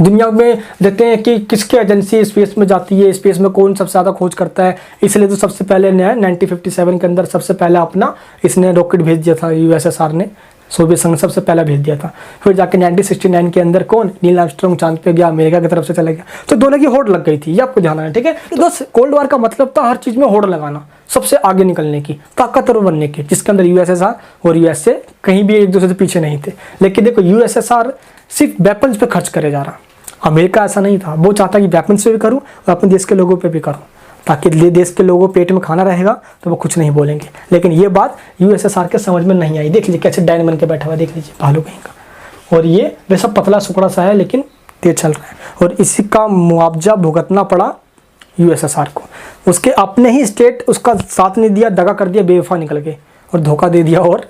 दुनिया में देखते हैं कि किसकी एजेंसी स्पेस में जाती है, स्पेस में कौन सबसे ज़्यादा खोज करता है। इसलिए तो सबसे पहले 1957 के अंदर सबसे पहले अपना इसने रॉकेट भेज दिया था USSR ने सोवियत संघ ने सबसे पहला भेज दिया था। फिर जाके 1969 के अंदर कौन, नील आर्मस्ट्रांग चांद पे गया, अमेरिका की तरफ से चला गया। तो दोनों की होड़ लग गई थी, ये आपको ध्यान रखना है, ठीक है। दोस्त कोल्ड वॉर का मतलब था हर चीज़ में होड़ लगाना, सबसे आगे निकलने की, ताकतवर बनने की, जिसके अंदर यूएसएसआर और यूएसए कहीं भी एक दूसरे से पीछे नहीं थे। लेकिन देखो यूएसएसआर सिर्फ वेपन्स पे खर्च करे जा रहा, अमेरिका ऐसा नहीं था। वो चाहता कि वेपन्स पे भी करूँ और अपने देश के लोगों पे भी करूँ, ताकि देश के लोगों पेट में खाना रहेगा तो वो कुछ नहीं बोलेंगे। लेकिन ये बात यूएसएसआर के समझ में नहीं आई। देख लीजिए कैसे डायन बन के बैठा हुआ, देख लीजिए भालू कहीं का। और ये वैसा पतला सुकड़ा सा है लेकिन तेज चल रहा है, और इसी का मुआवजा भुगतना पड़ा यूएसएसआर को। उसके अपने ही स्टेट उसका साथ नहीं दिया, दगा कर दिया, बेवफा निकल गए और धोखा दे दिया, और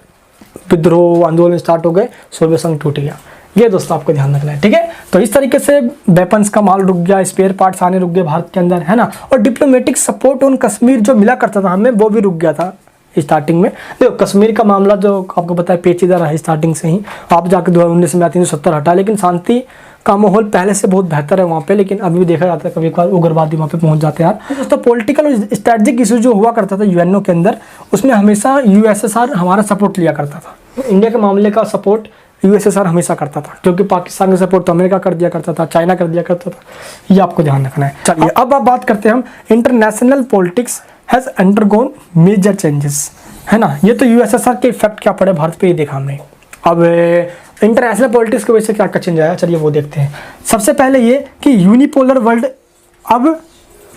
विद्रोह आंदोलन स्टार्ट हो गए, सोवियत संघ टूट गया। ये दोस्तों आपको ध्यान रखना है, ठीक है। तो इस तरीके से वेपन्स का माल रुक गया, स्पेयर पार्ट्स आने रुक गए भारत के अंदर, है ना। और डिप्लोमेटिक सपोर्ट ऑन कश्मीर जो मिला करता था हमें, वो भी रुक गया था स्टार्टिंग में। देखो कश्मीर का मामला जो आपको पता है पेचीदा रहा स्टार्टिंग से ही, आप जाकर 2019 में 370 हटा, लेकिन शांति का माहौल पहले से बहुत बेहतर है वहाँ पे। लेकिन अभी भी देखा जाता है कभी कभार उग्रवादी वहाँ पे पहुँच जाते हैं यार। दोस्तों पॉलिटिकल और स्ट्रेटेजिक इशू जो हुआ करता था यूएनओ के अंदर, उसमें हमेशा यूएसएसआर हमारा सपोर्ट लिया करता था। इंडिया के मामले का सपोर्ट यूएसएसआर हमेशा करता था, क्योंकि पाकिस्तान का सपोर्ट तो अमेरिका कर दिया करता था, चाइना कर दिया करता था। ये आपको ध्यान रखना है। चलिए अब आप बात करते हैं हम international politics has undergone major changes, है ना। ये तो यूएसएसआर के इफेक्ट क्या पड़े भारत पे ये देखा हमने। अब इंटरनेशनल पॉलिटिक्स की वजह से क्या क्या चेंज आया, चलिए वो देखते हैं। सबसे पहले ये कि यूनिपोलर वर्ल्ड अब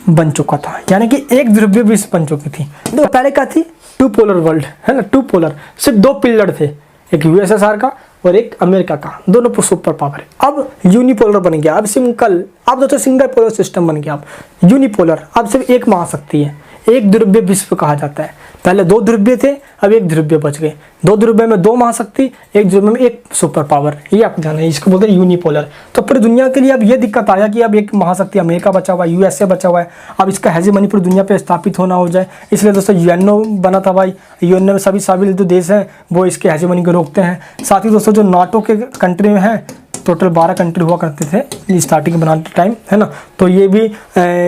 बन चुका था, यानी कि एक ध्रुवीय विश्व बन चुकी थी। तो पहले क्या थी, टू पोलर वर्ल्ड, है ना। टू पोलर सिर्फ दो पिलर थे, एक यूएसएसआर का और एक अमेरिका का, दोनों सुपर पावर है। अब यूनिपोलर बन गया, अब दोस्तों सिंगल पोलर सिस्टम बन गया। अब यूनिपोलर, अब सिर्फ एक महाशक्ति है, एक ध्रुवीय विश्व कहा जाता है। पहले दो ध्रुवीय थे, अब एक ध्रुवीय बच गए। दो ध्रुवीय में दो महाशक्ति, एक ध्रुवीय में एक सुपर पावर, ये आपको ध्यान है। इसको बोलते हैं यूनिपोलर। तो पूरी दुनिया के लिए अब ये दिक्कत आया कि अब एक महाशक्ति अमेरिका बचा हुआ है, यूएसए बचा हुआ है, अब इसका हेजेमनी पूरी दुनिया पे स्थापित होना हो जाए। इसलिए दोस्तों यूएनओ बना था भाई। यूएनओ में सभी शामिल जो देश हैं वो इसके हेजेमनी को रोकते हैं। साथ ही दोस्तों जो नाटो के कंट्री में हैं, टोटल 12 कंट्री हुआ करते थे स्टार्टिंग बनाते टाइम, है ना। तो ये भी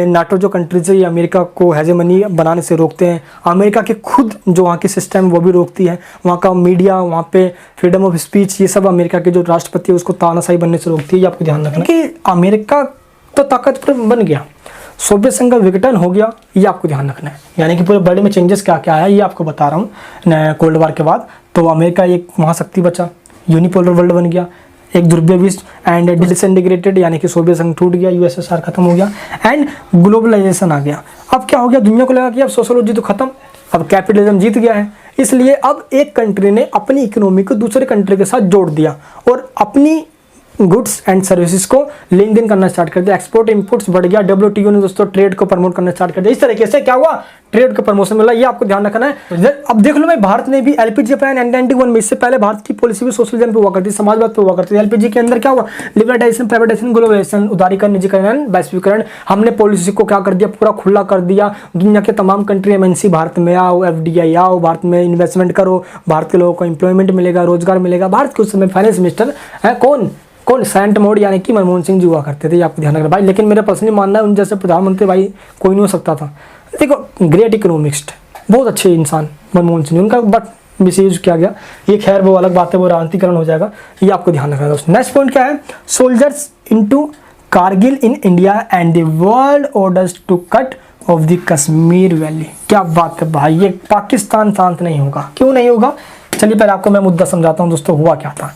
नाटो जो कंट्रीज है ये अमेरिका को हेजेमनी बनाने से रोकते हैं। अमेरिका के खुद जो वहाँ की सिस्टम वो भी रोकती है, वहाँ का मीडिया, वहाँ पे फ्रीडम ऑफ स्पीच, ये सब अमेरिका के जो राष्ट्रपति है उसको तानाशाही बनने से रोकती है। ये आपको ध्यान रखना कि अमेरिका तो ताकतवर बन गया, सोवियत संघ का विघटन हो गया, ये आपको ध्यान रखना है। यानी कि पूरे वर्ल्ड में चेंजेस क्या क्या आया ये आपको बता रहा हूँ। कोल्ड वॉर के बाद तो अमेरिका एक महाशक्ति बचा, यूनिपोलर वर्ल्ड बन गया, एक ध्रुवीय विश्व एंड डिसइंटीग्रेटेड, यानी कि सोवियत संघ टूट गया, यूएसएसआर खत्म हो गया एंड ग्लोबलाइजेशन आ गया। अब क्या हो गया, दुनिया को लगा कि अब सोशोलॉजी तो खत्म, अब कैपिटलिज्म जीत गया है। इसलिए अब एक कंट्री ने अपनी इकोनॉमी को दूसरे कंट्री के साथ जोड़ दिया और अपनी गुड्स एंड सर्विसेज को लेन देन करना स्टार्ट कर दिया। एक्सपोर्ट इंपोर्ट्स बढ़ गया। डब्ल्यूटीओ ने दोस्तों ट्रेड को प्रमोट करना स्टार्ट कर दिया। इस तरीके से क्या हुआ, ट्रेड को प्रमोशन मिला। ये आपको ध्यान रखना है। अब देख लो भाई, भारत ने भी एलपीजी प्लान 1991 में, इससे पहले भारत की पॉलिसी भी सोशलिज्म पे हुआ करती, समाजवाद पे हुआ करती थी। एलपीजी के अंदर क्या हुआ, लिबरटाइजेशन, प्राइवेटाइजेशन, ग्लोबलाइजेशन, उदारीकरण, निजीकरण, वैश्वीकरण। हमने पॉलिसी को क्या कर दिया, पूरा खुला कर दिया। दुनिया के तमाम कंट्री एमएनसी भारत में आओ, एफडीआई आओ, भारत में इन्वेस्टमेंट करो, भारत के लोगों को एम्प्लॉयमेंट मिलेगा, रोजगार मिलेगा। भारत के उस समय फाइनेंस मिनिस्टर है कौन, सेंट मोड यानी कि मनमोहन सिंह जी हुआ करते थे। आपको ध्यान रखना भाई। लेकिन मेरा पर्सनली मानना है उन जैसे प्रधानमंत्री भाई कोई नहीं हो सकता था। देखो ग्रेट इकोनॉमिस्ट, बहुत अच्छे इंसान मनमोहन सिंह, उनका बट मिस यूज किया गया। ये खैर वो अलग बात है, वो राजनीतिकरण हो जाएगा। ये आपको ध्यान रखना दोस्तों। नेक्स्ट पॉइंट क्या है, soldiers into Kargil in India and the world orders to cut off the Kashmir valley. क्या बात है भाई, ये पाकिस्तान शांत नहीं होगा। क्यों नहीं होगा, चलिए पहले आपको मैं मुद्दा समझाता हूँ दोस्तों। हुआ क्या था,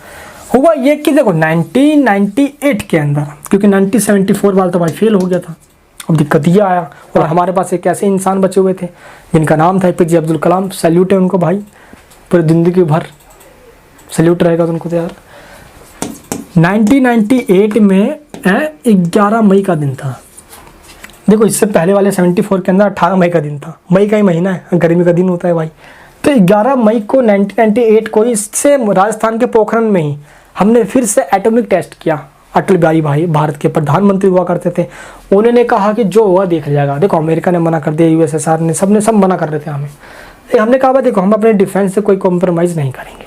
हुआ ये कि देखो 1998 के अंदर, क्योंकि 1974 वाला तो भाई फेल हो गया था, अब दिक्कत ये आया। और हमारे पास एक ऐसे इंसान बचे हुए थे जिनका नाम था एपीजे अब्दुल कलाम। सैल्यूट है उनको भाई, पूरी जिंदगी भर सैल्यूट रहेगा तो उनको। तो यार 1998 में 11 मई का दिन था। देखो इससे पहले वाले 74 के अंदर 18 मई का दिन था। मई का ही महीना है, गर्मी का दिन होता है भाई। तो 11 मई को 1998 को इससे राजस्थान के पोखरण में ही हमने फिर से एटॉमिक टेस्ट किया। अटल बिहारी भाई भारत के प्रधानमंत्री हुआ करते थे, उन्होंने कहा कि जो हुआ देख जाएगा। देखो अमेरिका ने मना कर दिया, यूएसएसआर ने, सब मना कर रहे थे हमें। हमने कहा भाई देखो हम अपने डिफेंस से कोई कॉम्प्रोमाइज़ नहीं करेंगे।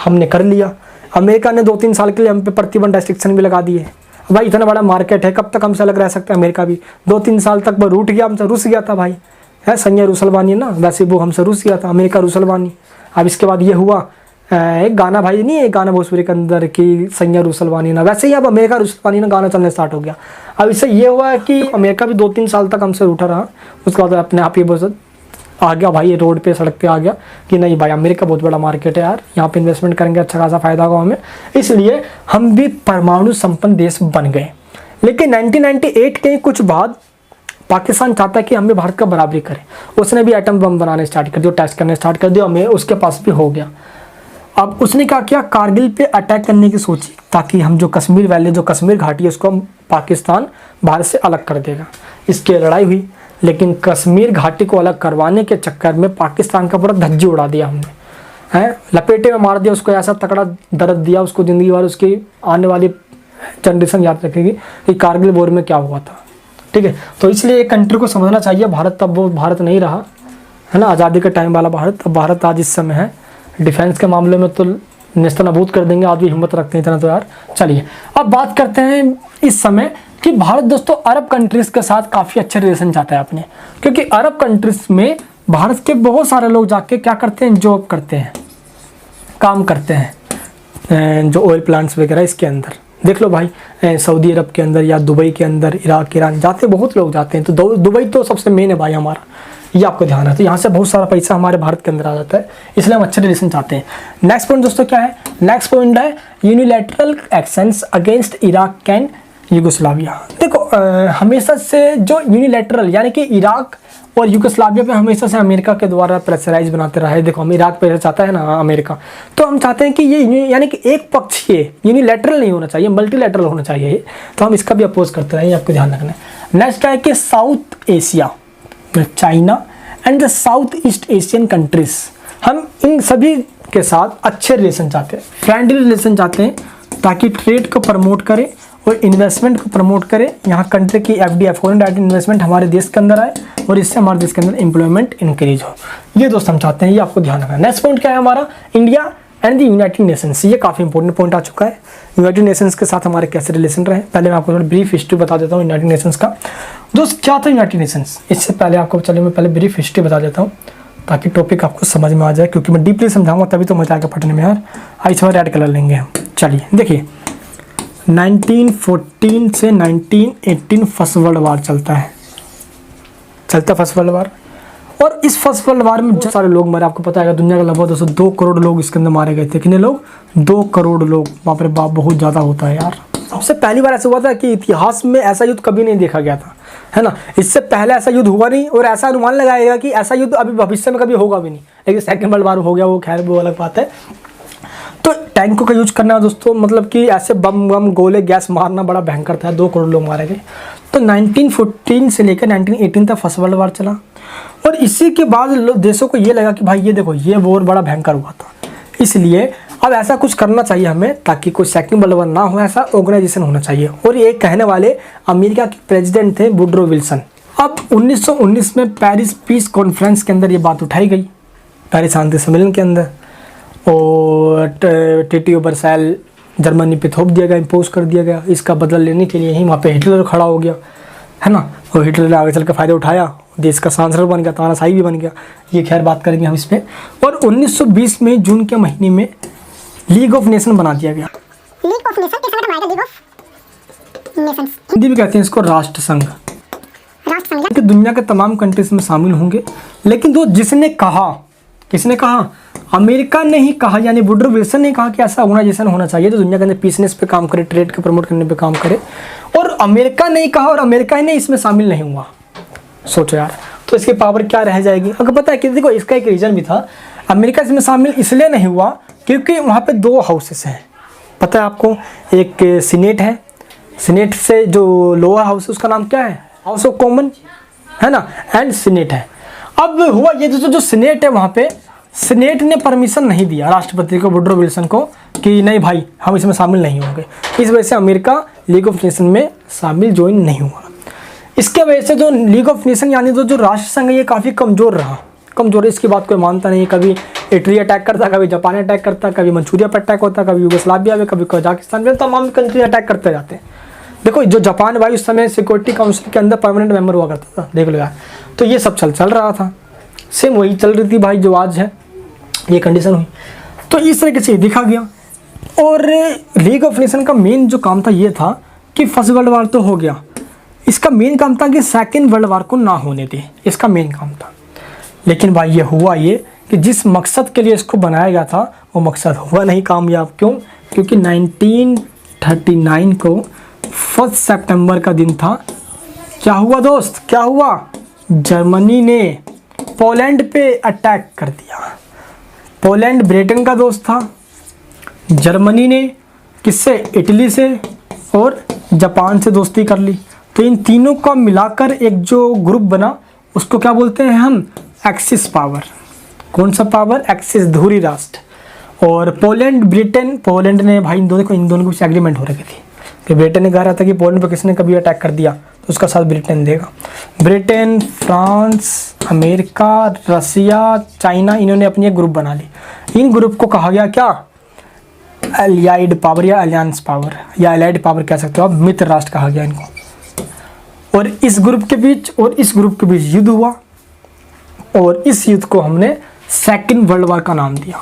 हमने कर लिया। अमेरिका ने 2-3 साल के लिए हम पे प्रतिबंध रेस्ट्रिक्शन भी लगा दिए। भाई इतना बड़ा मार्केट है, कब तक हमसे अलग रह सकते हैं। अमेरिका भी 2-3 साल तक वो रूठ गया, हमसे रुस गया था भाई, है संजय रूसलवानी ना, वैसे वो हमसे रुस गया था, अमेरिका रूसलवानी। अब इसके बाद ये हुआ एक गाना भाई नहीं, एक गाना भोजपुरी के अंदर कि सैया रूसलवानी ना, वैसे ही अब अमेरिका रूसलवानी ना गाना चलने स्टार्ट हो गया। अब इससे ये हुआ है कि अमेरिका भी 2-3 साल तक हमसे उठा रहा, उसके बाद अपने आप ही बहुत आ गया भाई, रोड पे सड़क पे आ गया कि नहीं भाई अमेरिका बहुत बड़ा मार्केट है यार, यहाँ पे इन्वेस्टमेंट करेंगे अच्छा खासा फायदा होगा हमें, इसलिए हम भी परमाणु संपन्न देश बन गए। लेकिन 1998 के कुछ बाद पाकिस्तान चाहता है कि हम भी भारत का बराबरी करें, उसने भी एटम बम बनाने स्टार्ट कर दिया, टेस्ट करने स्टार्ट कर दिया, हमें उसके पास भी हो गया। अब उसने क्या किया, कारगिल पे अटैक करने की सोची, ताकि हम जो कश्मीर वैली, जो कश्मीर घाटी है, उसको पाकिस्तान भारत से अलग कर देगा। इसकी लड़ाई हुई, लेकिन कश्मीर घाटी को अलग करवाने के चक्कर में पाकिस्तान का पूरा धज्जी उड़ा दिया हमने, हैं, लपेटे में मार दिया उसको, ऐसा तकड़ा दर्द दिया उसको, ज़िंदगी भर उसकी आने वाली जनरेशन याद रखेगी कि कारगिल वॉर में क्या हुआ था। ठीक है, तो इसलिए एक कंट्री को समझना चाहिए, भारत तब वो भारत नहीं रहा है ना, आज़ादी के टाइम वाला भारत। अब भारत आज इस समय है डिफेंस के मामले में तो नेस्तनाबूद कर देंगे, आज भी हिम्मत रखते हैं इतना तो यार। चलिए अब बात करते हैं इस समय कि भारत दोस्तों अरब कंट्रीज़ के साथ काफ़ी अच्छे रिलेशन चाहता है अपने, क्योंकि अरब कंट्रीज़ में भारत के बहुत सारे लोग जाके क्या करते हैं, जॉब करते हैं, काम करते हैं, जो ऑयल प्लांट्स वगैरह इसके अंदर देख लो भाई, सऊदी अरब के अंदर या दुबई के अंदर, इराक, ईरान जाते बहुत लोग जाते हैं। तो दुबई तो सबसे मेन है भाई हमारा, ये आपको ध्यान है। तो यहाँ से बहुत सारा पैसा हमारे भारत के अंदर आ जाता है, इसलिए हम अच्छे रिलेशन चाहते हैं। नेक्स्ट पॉइंट दोस्तों क्या है, नेक्स्ट पॉइंट है unilateral actions against Iraq and Yugoslavia. देखो हमेशा से जो यूनिलैटरल यानी कि इराक और यूगोस्लाविया पे हमेशा से अमेरिका के द्वारा प्रेशराइज बनाते रहे। देखो हम इराक पे चाहता है ना अमेरिका, तो हम चाहते हैं कि ये यानी कि एक पक्षीय यूनिलैटरल नहीं होना चाहिए, मल्टीलैटरल होना चाहिए, तो हम इसका भी अपोज करते रहे, आपको ध्यान रखना है। नेक्स्ट है कि south Asia, China and the south east Asian countries, हम इन सभी के साथ अच्छे रिलेशन चाहते हैं, फ्रेंडली रिलेशन चाहते हैं, ताकि ट्रेड को प्रमोट करें और इन्वेस्टमेंट को प्रमोट करें। यहाँ कंट्री की FDI फॉरेन डायरेक्ट इन्वेस्टमेंट हमारे देश के अंदर आए और इससे हमारे देश के अंदर एम्प्लॉयमेंट इंक्रीज हो, ये दोस्त हम चाहते हैं, ये आपको ध्यान रखना है। नेक्स्ट पॉइंट क्या है हमारा, India and the United Nations, ये काफ़ी इंपॉर्टेंट पॉइंट आ चुका है। यूनाइटेड नेशंस के साथ हमारे कैसे रिलेशन रहे, पहले मैं आपको थोड़ा ब्रीफ हिस्ट्री बता देता हूँ यूनाइटेड नेशंस का। दोस्त क्या था यूनाइटेड नेशंस, इससे पहले आपको चलिए मैं पहले ब्रीफ हिस्ट्री बता देता हूँ, ताकि टॉपिक आपको समझ में आ जाए, क्योंकि मैं डीपली समझाऊंगा तभी तो मजा आएगा पढ़ने में यार। आइए थोड़ा रेड कलर लेंगे हम। चलिए देखिए 1914 से 1918 फर्स्ट वर्ल्ड वार चलता फर्स्ट वर्ल्ड वार, और इस फर्स्ट वर्ल्ड वार में बहुत सारे लोग मरे, आपको पता है दुनिया का लगभग 2 करोड़ लोग इसके अंदर मारे गए थे। कितने लोग, 2 करोड़ लोग, बाप रे बाप बहुत ज़्यादा होता है यार। सबसे पहली बार ऐसा हुआ था कि इतिहास में ऐसा युद्ध कभी नहीं देखा गया था, है ना, इससे पहले ऐसा युद्ध हुआ नहीं, और ऐसा अनुमान लगाएगा कि ऐसा युद्ध अभी भविष्य में कभी होगा भी नहीं। लेकिन सेकेंड वर्ल्ड वार हो गया, वो खैर वो अलग बात है। तो टैंकों का यूज करना दोस्तों, मतलब कि ऐसे बम गोले गैस मारना बड़ा भयंकर था, 2 करोड़ लोग मारे गए। तो 1914 से लेकर 1918 तक फर्स्ट वर्ल्ड वार चला, और इसी के बाद देशों को ये लगा कि भाई ये देखो ये वॉर बड़ा भयंकर हुआ था, इसलिए अब ऐसा कुछ करना चाहिए हमें, ताकि कोई सेकंड वर्ल्ड वार ना हो, ऐसा ऑर्गेनाइजेशन होना चाहिए। और ये कहने वाले अमेरिका के प्रेसिडेंट थे वुडरो विल्सन। अब 1919 में पेरिस पीस कॉन्फ्रेंस के अंदर ये बात उठाई गई, पेरिस शांति सम्मेलन के अंदर, और ट्रीटी ऑफ वर्साइल जर्मनी पे थोप दिया गया, इम्पोज कर दिया गया। इसका बदला लेने के लिए ही वहाँ पे हिटलर खड़ा हो गया, है ना, और हिटलर ने आगे चल के फ़ायदा उठाया, देश का सांसद बन गया, तानाशाही भी बन गया, ये खैर बात करेंगे हम इस पर। और 1920 में जून के महीने में लीग ऑफ नेशन बना दिया गया। लीग ऑफ नेशन किसका नाम है, लीग ऑफ नेशंस, हिंदी में कहते हैं इसको राष्ट्र संघ। कि दुनिया के तमाम कंट्रीज में शामिल होंगे, लेकिन तो जिसने कहा, किसने कहा, अमेरिका ने ही कहा, यानी वुडरो विल्सन ने कहा कि ऐसा ऑर्गेनाइजेशन होना चाहिए तो दुनिया के अंदर पीसनेस पे काम करे, ट्रेड के प्रमोट करने पे काम करे, और अमेरिका ने ही कहा और अमेरिका ने इसमें शामिल नहीं हुआ। सोचो यार, तो इसकी पावर क्या रह जाएगी। अगर पता है कि देखो इसका एक रीज़न भी था, अमेरिका इसमें शामिल इसलिए नहीं हुआ क्योंकि वहाँ पे 2 हाउसेस हैं, पता है आपको, एक सीनेट है, सीनेट से जो लोअर हाउस है उसका नाम क्या है, हाउस ऑफ कॉमन, है ना, एंड सीनेट है। अब हुआ ये जो सीनेट है, वहाँ पे सीनेट ने परमिशन नहीं दिया राष्ट्रपति को, वुडरो विल्सन को, कि नहीं भाई हम इसमें शामिल नहीं होंगे। इस वजह से अमेरिका लीग ऑफ नेशन में शामिल ज्वाइन नहीं हुआ। इसके वजह से जो लीग ऑफ नेशन यानी जो राष्ट्र संघ है ये काफ़ी कमज़ोर रहा, कमज़ोर है, इसकी बात कोई मानता नहीं। कभी इटली अटैक करता, कभी जापान अटैक करता, कभी मंचूरिया पर अटैक होता, कभी यूगोस्लाविया में, कभी कजाकिस्तान में, तमाम कंट्री अटैक करते जाते हैं। देखो जो जापान भाई उस समय सिक्योरिटी काउंसिल के अंदर परमानेंट मेंबर हुआ करता था, देख लो यार। तो ये सब चल रहा था, सेम वही चल रही थी भाई जो आज है, ये कंडीशन हुई। तो इस तरीके से ये देखा गया। और लीग ऑफ नेशन का मेन जो काम था ये था कि फर्स्ट वर्ल्ड वार तो हो गया, इसका मेन काम था कि सेकेंड वर्ल्ड वार को ना होने दे, इसका मेन काम था। लेकिन भाई ये हुआ ये कि जिस मकसद के लिए इसको बनाया गया था वो मकसद हुआ नहीं कामयाब। क्यों? क्योंकि 1939 को 1 सितंबर का दिन था। क्या हुआ दोस्त, क्या हुआ? जर्मनी ने पोलैंड पे अटैक कर दिया। पोलैंड ब्रिटेन का दोस्त था, जर्मनी ने किससे? इटली से और जापान से दोस्ती कर ली। तो इन तीनों का मिलाकर एक जो ग्रुप बना उसको क्या बोलते हैं हम? Axis power. कौन सा पावर? एक्सिस, धुरी राष्ट्र। और पोलैंड ब्रिटेन, पोलैंड ने भाई इन दोनों के बीच एग्रीमेंट हो रखी थी कि ब्रिटेन ने कहा रहा था कि पोलैंड पर किसी ने कभी अटैक कर दिया तो उसका साथ ब्रिटेन देगा। ब्रिटेन, फ्रांस, अमेरिका, रसिया, चाइना, इन्होंने अपनी एक ग्रुप बना ली। इन ग्रुप को कहा गया क्या? एलियाइड पावर या अलियांस पावर या एलाइड पावर कह सकते हो आप, मित्र राष्ट्र कहा गया इनको। और इस ग्रुप के बीच और इस ग्रुप के बीच युद्ध हुआ और इस युद्ध को हमने सेकंड वर्ल्ड वार का नाम दिया।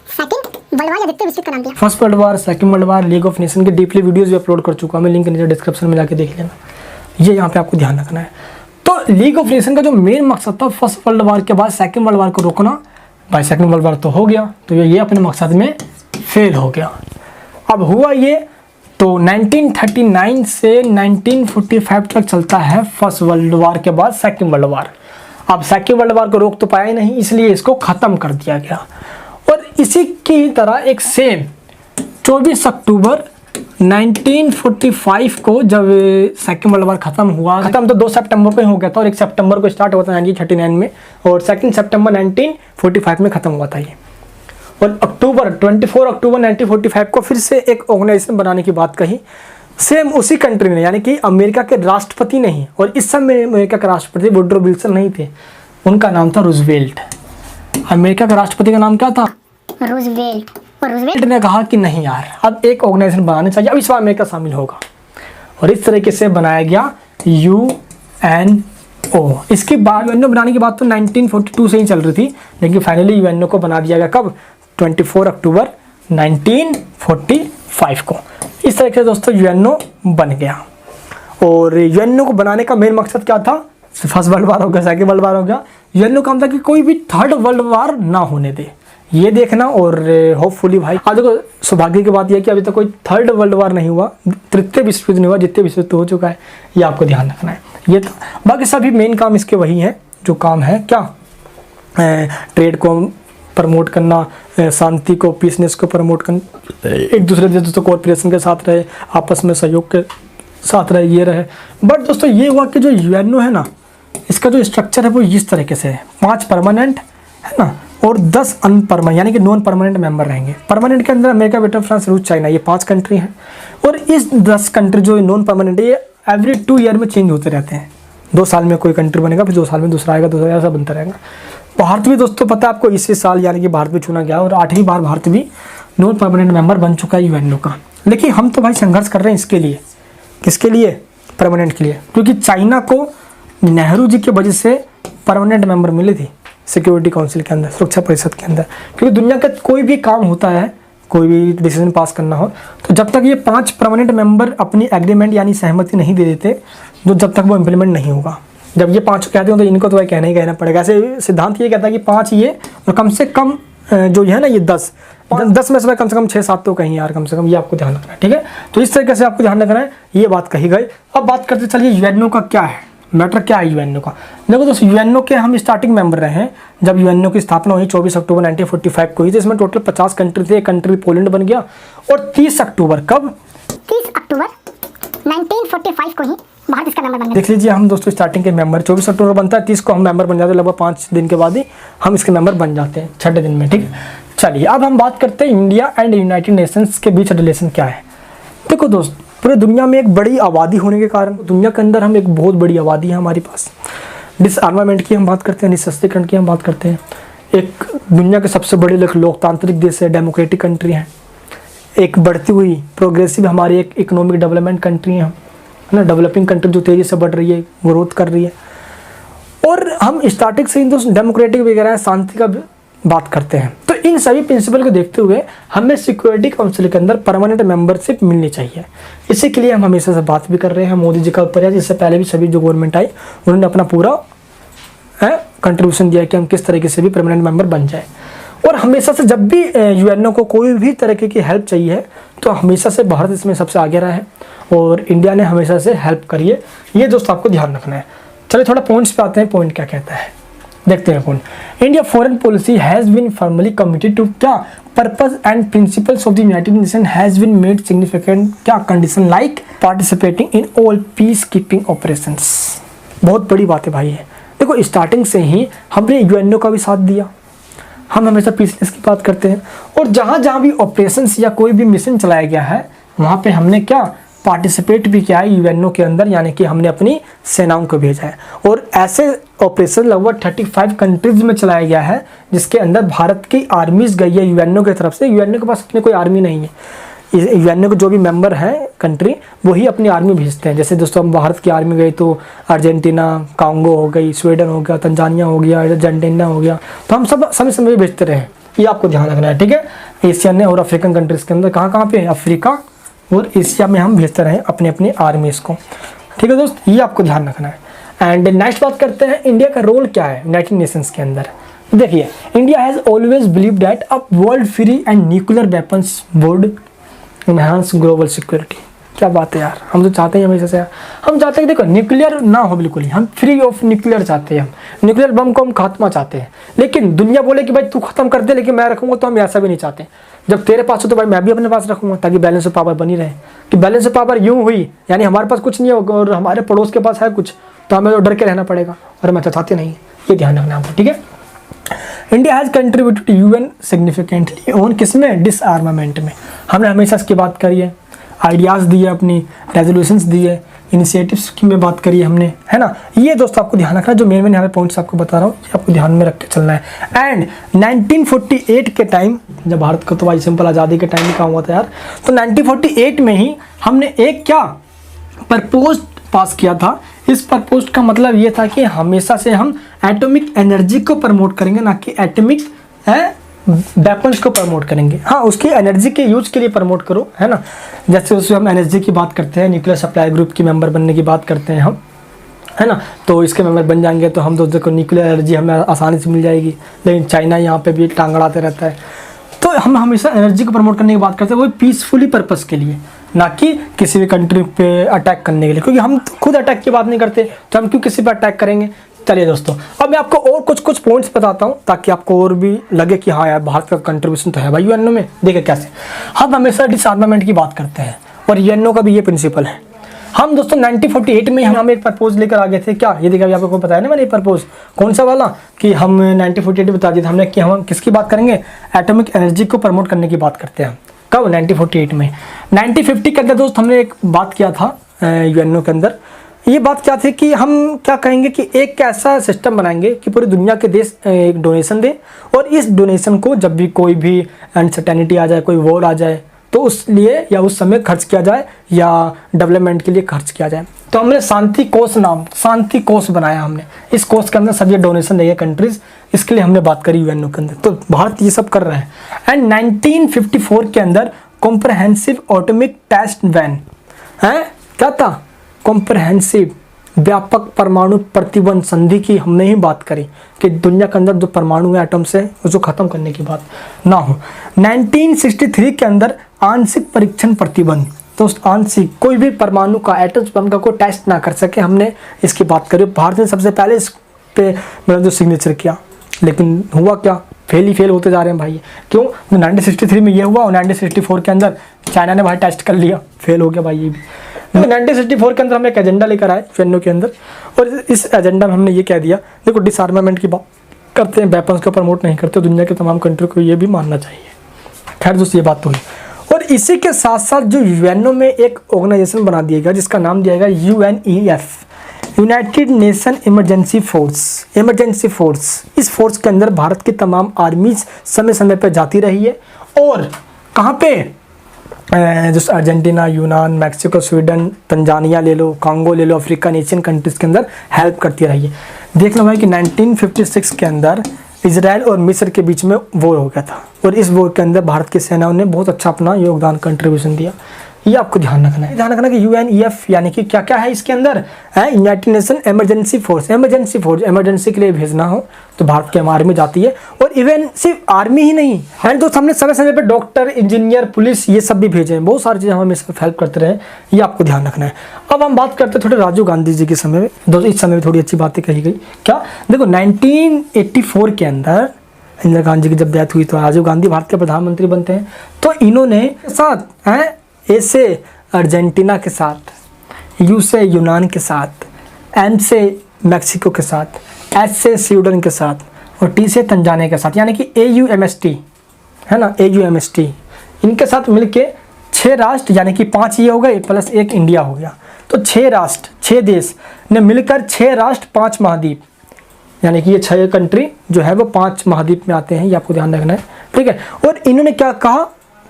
सेकंड वर्ल्ड वार या द्वितीय विश्व युद्ध का नाम दिया। First world war, second world war, league of nation के डीपली वीडियोस भी अपलोड कर चुका हूं मैं, लिंक नीचे डिस्क्रिप्शन में जाके देख लेना। ये यहाँ पे आपको ध्यान रखना है। तो लीग ऑफ नेशन का जो मेन मकसद था फर्स्ट वर्ल्ड वार के बाद सेकंड वर्ल्ड वार को रोकना। भाई सेकंड वर्ल्ड वार तो हो गया, तो ये अपने मकसद में फेल हो गया। अब हुआ ये, तो 1939 से 1945 तक चलता है फर्स्ट वर्ल्ड वार के बाद सेकंड वर्ल्ड वार। अब सेकंड वर्ल्ड वार को रोक तो पाया ही नहीं, इसलिए इसको ख़त्म कर दिया गया। और इसी की तरह एक सेम 24 अक्टूबर 1945 को जब सेकंड वर्ल्ड वार खत्म हुआ, खत्म तो 2 सितंबर को ही हो गया था और 1 सितंबर को स्टार्ट हुआ था 1939 में और 2 सितंबर 1945 में ख़त्म हुआ था ये। और 24 अक्टूबर 1945 को फिर से एक ऑर्गेनाइजेशन बनाने की बात कही, सेम उसी कंट्री ने, यानी कि अमेरिका के राष्ट्रपति नहीं। और इस समय अमेरिका के राष्ट्रपति वुडरो विल्सन नहीं थे, उनका नाम था रूजवेल्ट। अमेरिका के राष्ट्रपति का नाम क्या था? रूजवेल्ट। और रूजवेल्ट ने कहा कि नहीं यार, अब एक ऑर्गेनाइजेशन बनाना चाहिए, अब इस बार अमेरिका शामिल होगा। और इस तरीके से बनाया गया UNO। इसके बाद UNO बनाने की बात तो 1942 से ही चल रही थी, लेकिन फाइनली UNO को बना दिया गया कब? 24 अक्टूबर 1945 को। इस तरीके से दोस्तों UNO बन गया। और UNO को बनाने का मेन मकसद क्या था? फर्स्ट वर्ल्ड वार हो गया, सेकंड वर्ल्ड वार हो गया, UNO का काम था कि कोई भी थर्ड वर्ल्ड वार ना होने दे, ये देखना। और होपफुली भाई आज देखो सौभाग्य की बात यह है कि अभी तक कोई थर्ड वर्ल्ड वार नहीं हुआ, तृतीय विश्व युद्ध नहीं हुआ, जितने विश्व युद्ध हो चुका है, ये आपको ध्यान रखना है। ये था, बाकी सभी मेन काम इसके वही हैं जो काम है क्या? ट्रेड को प्रमोट करना, शांति को, पीसनेस को प्रमोट करना, एक दूसरे दोस्तों कोऑपरेशन के साथ रहे, आपस में सहयोग के साथ रहे, ये रहे। बट दोस्तों ये हुआ कि जो UNO है ना, इसका जो स्ट्रक्चर है वो इस तरीके से है, 5 परमानेंट है ना और 10 अनपरमानेंट यानी कि नॉन परमानेंट मेंबर रहेंगे। परमानेंट के अंदर अमेरिका, ब्रिटेन, फ्रांस, रूस, चाइना, ये 5 कंट्री हैं। और इस 10 कंट्री जो नॉन परमानेंट है ये एवरी 2 ईयर में चेंज होते रहते हैं। 2 साल में कोई कंट्री बनेगा, फिर 2 साल में दूसरा आएगा, 2 साल ऐसा बनता रहेगा। भारत भी दोस्तों पता है आपको इसी साल यानी कि भारत भी चुना गया और 8वीं बार भारत भी नॉन परमानेंट मेंबर बन चुका है UNO का। लेकिन हम तो भाई संघर्ष कर रहे हैं इसके लिए, किसके लिए? परमानेंट के लिए। क्योंकि चाइना को नेहरू जी की वजह से परमानेंट मेंबर मिली थी सिक्योरिटी काउंसिल के अंदर, सुरक्षा परिषद के अंदर। क्योंकि दुनिया का कोई भी काम होता है, कोई भी डिसीजन पास करना हो, तो जब तक ये 5 परमानेंट मेंबर अपनी एग्रीमेंट यानी सहमति नहीं दे देते, तो जब तक वो इम्प्लीमेंट नहीं होगा। जब ये 5 कहते हो तो इनको तो भाई कहना ही कहना पड़ेगा। ऐसे सिद्धांत ये कहता है कि 5 ये और कम से कम जो है ना ये 10 में से कम 6-7 तो कहीं यार, कम से कम ये आपको ध्यान रखना है, ठीक है। तो इस तरीके से आपको ध्यान रखना है, ये बात कही गई। अब बात करते चलिए UNO का क्या है, मैटर क्या है UNO का। देखो दोस्तों UNO के हम स्टार्टिंग मेंबर रहे हैं जब UNO की स्थापना हुई 24 अक्टूबर 1945 को हुई थी। इसमें टोटल 50 कंट्री थे, एक कंट्री पोलैंड बन गया। और 30 अक्टूबर कब? 30 अक्टूबर 1945 को ही भारत इसका मेंबर बन गया। देख लीजिए हम दोस्तों स्टार्टिंग के मेंबर 24 अक्टूबर बनता है, 30 को हम मेंबर बन जाते हैं, लगभग 5 दिन के बाद ही हम इसके मेंबर बन जाते हैं, 6 दिन में, ठीक है। चलिए अब हम बात करते हैं इंडिया एंड यूनाइटेड नेशंस के बीच रिलेशन क्या है। देखो दोस्त, पूरे दुनिया में एक बड़ी आबादी होने के कारण दुनिया के अंदर हम एक बहुत बड़ी आबादी है हमारे पास। डिसआर्मामेंट की हम बात करते हैं, निःशस्त्रीकरण की हम बात करते हैं। एक दुनिया के सबसे बड़े लोकतांत्रिक देश है, डेमोक्रेटिक कंट्री है। एक बढ़ती हुई प्रोग्रेसिव हमारी एक इकोनॉमिक डेवलपमेंट कंट्री है ना, डेवलपिंग कंट्री जो तेज़ी से बढ़ रही है, ग्रोथ कर रही है। और हम स्टार्टिंग से ही दोस्त डेमोक्रेटिक वगैरह शांति का बात करते हैं। तो इन सभी प्रिंसिपल को देखते हुए हमें सिक्योरिटी काउंसिल के अंदर परमानेंट मेंबरशिप मिलनी चाहिए। इसी के लिए हम हमेशा से बात भी कर रहे हैं मोदी जी का ऊपर है। इससे पहले भी सभी जो गवर्नमेंट आई उन्होंने अपना पूरा कंट्रीब्यूशन दिया कि हम किस तरीके से भी परमानेंट मेंबर बन जाए। और हमेशा से जब भी यूएनओ को कोई भी तरीके की हेल्प चाहिए है तो हमेशा से भारत इसमें सबसे आगे रहा है और इंडिया ने हमेशा से हेल्प करी है। ये दोस्त आपको ध्यान रखना है। चलिए थोड़ा पॉइंट्स पे आते हैं, पॉइंट क्या कहता है देखते हैं। Point, India foreign policy has been formally committed to क्या purpose and principles of the United Nation has been made significant क्या condition like participating in all peace keeping operations. बहुत बड़ी बात है भाई है। देखो स्टार्टिंग से ही हमने यूएनओ का भी साथ दिया, हम हमेशा पीसनेस की बात करते हैं और जहाँ जहाँ भी ऑपरेशंस या कोई भी मिशन चलाया गया है वहाँ पे हमने क्या पार्टिसिपेट भी किया है यूएनओ के अंदर, यानी कि हमने अपनी सेनाओं को भेजा है। और ऐसे ऑपरेशन लगभग 35 कंट्रीज में चलाया गया है जिसके अंदर भारत की आर्मीज गई है यूएनओ की तरफ से। यूएनओ के पास अपनी कोई आर्मी नहीं है, यूएनओ के जो भी मेंबर हैं कंट्री वही अपनी आर्मी भेजते हैं। जैसे दोस्तों हम भारत की आर्मी गई तो अर्जेंटीना, कांगो हो गई, स्वीडन हो गया, तंजानिया हो गया, अर्जेंटीना हो गया, तो हम सब समय समय भेजते रहे। ये आपको ध्यान रखना है, ठीक है। एशियन और अफ्रीकन कंट्रीज के अंदर कहाँ पे अफ्रीका और एशिया में हम भेजते रहे अपने अपने आर्मीज को, ठीक है दोस्त, ये आपको ध्यान रखना है। एंड नेक्स्ट बात करते हैं इंडिया का रोल क्या है यूनाइटेड नेशंस के अंदर। देखिए India has always believe that a world free and nuclear weapons would enhance global security. क्या बात है यार, हम तो चाहते हैं हमेशा से यार, हम चाहते हैं देखो न्यूक्लियर ना हो बिल्कुल ही, हम फ्री ऑफ न्यूक्लियर चाहते हैं, हम न्यूक्लियर बम को हम खात्मा चाहते हैं। लेकिन दुनिया बोले कि भाई तू खत्म कर दे लेकिन मैं रखूंगा, तो हम ऐसा भी नहीं चाहते। जब तेरे पास हो तो भाई मैं भी अपने पास रखूंगा ताकि बैलेंस ऑफ पावर बनी रहे। कि बैलेंस ऑफ पावर यूं हुई यानी हमारे पास कुछ नहीं होगा और हमारे पड़ोस के पास है कुछ, तो हमें तो डर के रहना पड़ेगा और मैं तो चाहते नहीं। ये ध्यान रखना आपको, ठीक है। India has contributed UN significantly on किसमें डिसआर्मामेंट में। हमने हमेशा इसकी बात करी है, आइडियाज़ दिए, अपनी रेजोल्यूशंस दिए, इनिशिएटिव्स की में बात करी हमने, है ना। ये दोस्तों आपको ध्यान रखना, जो मेन यहाँ पे पॉइंट्स आपको बता रहा हूँ ये आपको ध्यान में रख के चलना है। एंड 1948 के टाइम, जब भारत को तो भाई सिंपल आज़ादी के टाइम में काम हुआ था यार, तो 1948 में ही हमने एक क्या प्रपोज पास किया था। इस प्रपोज का मतलब ये था कि हमेशा से हम एटॉमिक एनर्जी को प्रमोट करेंगे, ना कि एटॉमिक वेपन्स को प्रमोट करेंगे। हाँ, उसकी एनर्जी के यूज के लिए प्रमोट करो, है ना। जैसे उसमें हम एनर्जी की बात करते हैं, न्यूक्लियर सप्लाई ग्रुप की मेंबर बनने की बात करते हैं हम, है ना। तो इसके मेंबर बन जाएंगे तो हम दोस्तों को न्यूक्लियर एनर्जी हमें आसानी से मिल जाएगी। लेकिन चाइना यहाँ पे भी टांग अड़ाते रहता है। तो हम हमेशा एनर्जी को प्रमोट करने की बात करते हैं, वो पीसफुली पर्पस के लिए, ना कि किसी भी कंट्री पे अटैक करने के लिए, क्योंकि हम खुद अटैक की बात नहीं करते तो हम क्यों किसी पे अटैक करेंगे। चलिए दोस्तों, अब मैं आपको और कुछ पॉइंट्स बताता हूँ ताकि आपको और भी लगे कि हाँ यार भारत का कंट्रीब्यूशन तो है भाई यूएनओ में। देखिए कैसे हम हमेशा डिसआर्मामेंट की बात करते हैं और यूएनओ का भी ये प्रिंसिपल है। हम दोस्तों 1948 में हम एक प्रपोज लेकर आ गए थे। क्या ये देखिए आपको बताया ना मैंने प्रपोज कौन सा वाला, कि हम 1948 बता दिया था हमने कि हम किसकी बात करेंगे, एटॉमिक एनर्जी को प्रमोट करने की बात करते हैं। कब 1948 में। 1950 के अंदर दोस्त हमने एक बात किया था यूएनओ के अंदर। ये बात क्या थी कि हम क्या कहेंगे कि एक ऐसा सिस्टम बनाएंगे कि पूरी दुनिया के देश एक डोनेशन दे और इस डोनेशन को जब भी कोई भी अनसर्टेनिटी आ जाए, कोई वॉर आ जाए, तो उस लिए या उस समय खर्च किया जाए या डेवलपमेंट के लिए खर्च किया जाए। तो हमने शांति कोष बनाया हमने। इस कोष के अंदर सब ये डोनेशन देंगे कंट्रीज, इसके लिए हमने बात करी यूएनओ के अंदर। तो भारत ये सब कर रहा है। एंड 1954 के अंदर कॉम्प्रहेंसिव एटॉमिक टेस्ट बैन है, क्या था, कॉम्प्रहेंसिव व्यापक परमाणु प्रतिबंध संधि की हमने ही बात करी कि दुनिया के अंदर जो परमाणु है एटम्स है उसको खत्म करने की बात ना हो। 1963 के अंदर आंशिक परीक्षण प्रतिबंध, तो आंशिक कोई भी परमाणु का एटम्स बम का कोई टेस्ट ना कर सके, हमने इसकी बात करी। भारत ने सबसे पहले इस पे मतलब जो सिग्नेचर किया, लेकिन हुआ क्या, फेल होते जा रहे हैं भाई। क्यों, 1963 में ये हुआ और 1964 के अंदर चाइना ने भाई टेस्ट कर लिया, फेल हो गया भाई ये भी। 1964 के अंदर हम एक एजेंडा लेकर आए यूएनओ के अंदर और इस एजेंडा में हमने ये कह दिया, देखो डिसआर्मामेंट की बात करते हैं, वेपन्स को प्रमोट नहीं करते, दुनिया के तमाम कंट्री को ये भी मानना चाहिए। खैर दोस्तों ये बात तो हुई। और इसी के साथ साथ जो यूएनओ में एक ऑर्गेनाइजेशन बना दिया गया जिसका नाम दिया गया UNEF, United nation emergency force. इस फोर्स के अंदर भारत की तमाम आर्मीज समय समय पर जाती रही है और कहाँ पे, जैसे अर्जेंटीना, यूनान, मैक्सिको, स्वीडन, तंजानिया ले लो, कांगो ले लो, अफ्रीकन एशियन कंट्रीज़ के अंदर हेल्प करती रही है। देख लो भाई कि 1956 के अंदर इजराइल और मिस्र के बीच में वॉर हो गया था और इस वॉर के अंदर भारत की सेनाओं ने बहुत अच्छा अपना योगदान कंट्रीब्यूशन दिया। ये आपको ध्यान रखना है। ध्यान रखना कि UNEF यानी कि क्या क्या है इसके अंदर है, United nation emergency force. Emergency के लिए भेजना हो तो भारत की आर्मी जाती है। और इवन सिर्फ आर्मी ही नहीं है दोस्त, हमने समय समय पे डॉक्टर, इंजीनियर, पुलिस ये सब भी भेजे हैं। बहुत सारी चीज़ें हम इसमें हेल्प करते रहे, ये आपको ध्यान रखना है। अब हम बात करते हैं थोड़े राजीव गांधी जी के समय में। दोस्तों इस समय में थोड़ी अच्छी बातें कही गई। क्या देखो 1984 के अंदर इंदिरा गांधी की जब डेथ हुई तो राजीव गांधी भारत के प्रधानमंत्री बनते हैं। तो इन्होंने साथ हैं ए से अर्जेंटीना के साथ, यू से यूनान के साथ, एम से मैक्सिको के साथ, एस से स्वीडन के साथ और टी से तंजानिया के साथ, यानी कि AUMST है ना, AUMST इनके साथ मिलके 6 राष्ट्र यानी कि 5 ये हो गए प्लस 1 इंडिया हो गया। तो 6 राष्ट्र, 6 देश ने मिलकर 6 राष्ट्र 5 महाद्वीप, यानी कि ये 6 कंट्री जो है वो 5 महाद्वीप में आते हैं। ये आपको ध्यान रखना है, ठीक है। और इन्होंने क्या कहा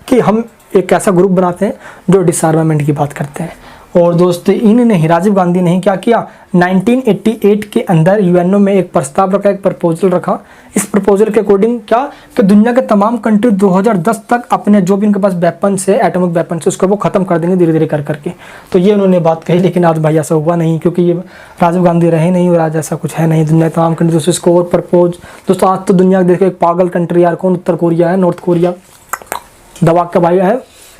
कि हम एक ऐसा ग्रुप बनाते हैं जो डिसआर्मामेंट की बात करते हैं। और दोस्तों इन्होंने ही, राजीव गांधी ने ही क्या किया, 1988 के अंदर UNO में एक प्रस्ताव रखा, एक प्रपोजल रखा। इस प्रपोजल के अकॉर्डिंग क्या कि दुनिया के तमाम कंट्री 2010 तक अपने जो भी इनके पास वेपन्स है, एटॉमिक वेपन्स है, उसको वो खत्म कर देंगे धीरे धीरे कर करके। तो ये उन्होंने बात कही, लेकिन आज भाई ऐसा हुआ नहीं, क्योंकि ये राजीव गांधी रहे नहीं और आज ऐसा कुछ है नहीं। दुनिया के तमाम कंट्री इसको और प्रपोज। दोस्तों आज तो दुनिया देखो एक पागल कंट्री यार, कौन, उत्तर कोरिया है, नॉर्थ कोरिया दबा का भाई है,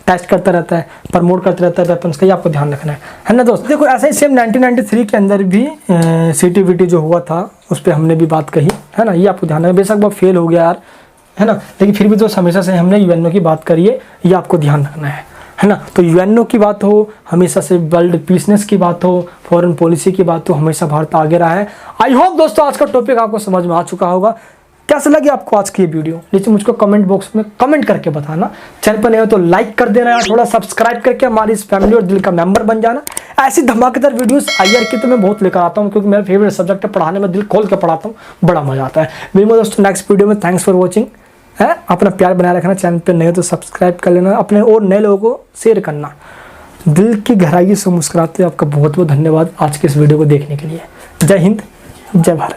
टेस्ट करता रहता है, प्रमोट करता रहता है वेपन्स का। ये आपको ध्यान रखना है ना दोस्त। देखो ऐसा ही सेम 1993 के अंदर भी CTBT जो हुआ था उस पर हमने भी बात कही है ना। ये आपको ध्यान रखना, बेशक वो फेल हो गया यार है ना, लेकिन फिर भी तो हमेशा से हमने UNO की बात करी है, ये आपको ध्यान रखना है ना। तो UNO की बात हो, हमेशा से वर्ल्ड पीसनेस की बात हो, फॉरेन पॉलिसी की बात हो, हमेशा भारत आगे रहा है। आई होप दोस्तों आज का टॉपिक आपको समझ में आ चुका होगा। कैसा लगी आपको आज की ये वीडियो, नीचे मुझको कमेंट बॉक्स में कमेंट करके बताना। चैनल पर नए हो तो लाइक कर देना यार, थोड़ा सब्सक्राइब करके हमारी इस फैमिली और दिल का मेंबर बन जाना। ऐसी धमाकेदार वीडियोस IR की तो मैं बहुत लेकर आता हूँ, क्योंकि मेरा फेवरेट सब्जेक्ट है, पढ़ाने में दिल खोल के पढ़ाता हूँ, बड़ा मजा आता है। मिलूंगा दोस्तों नेक्स्ट वीडियो में। थैंक्स फॉर वॉचिंग है, अपना प्यार बनाए रखना। चैनल पर नए हो तो सब्सक्राइब कर लेना, अपने और नए लोगों को शेयर करना। दिल की गहराई से मुस्कुराते आपका बहुत बहुत धन्यवाद आज के इस वीडियो को देखने के लिए। जय हिंद, जय भारत।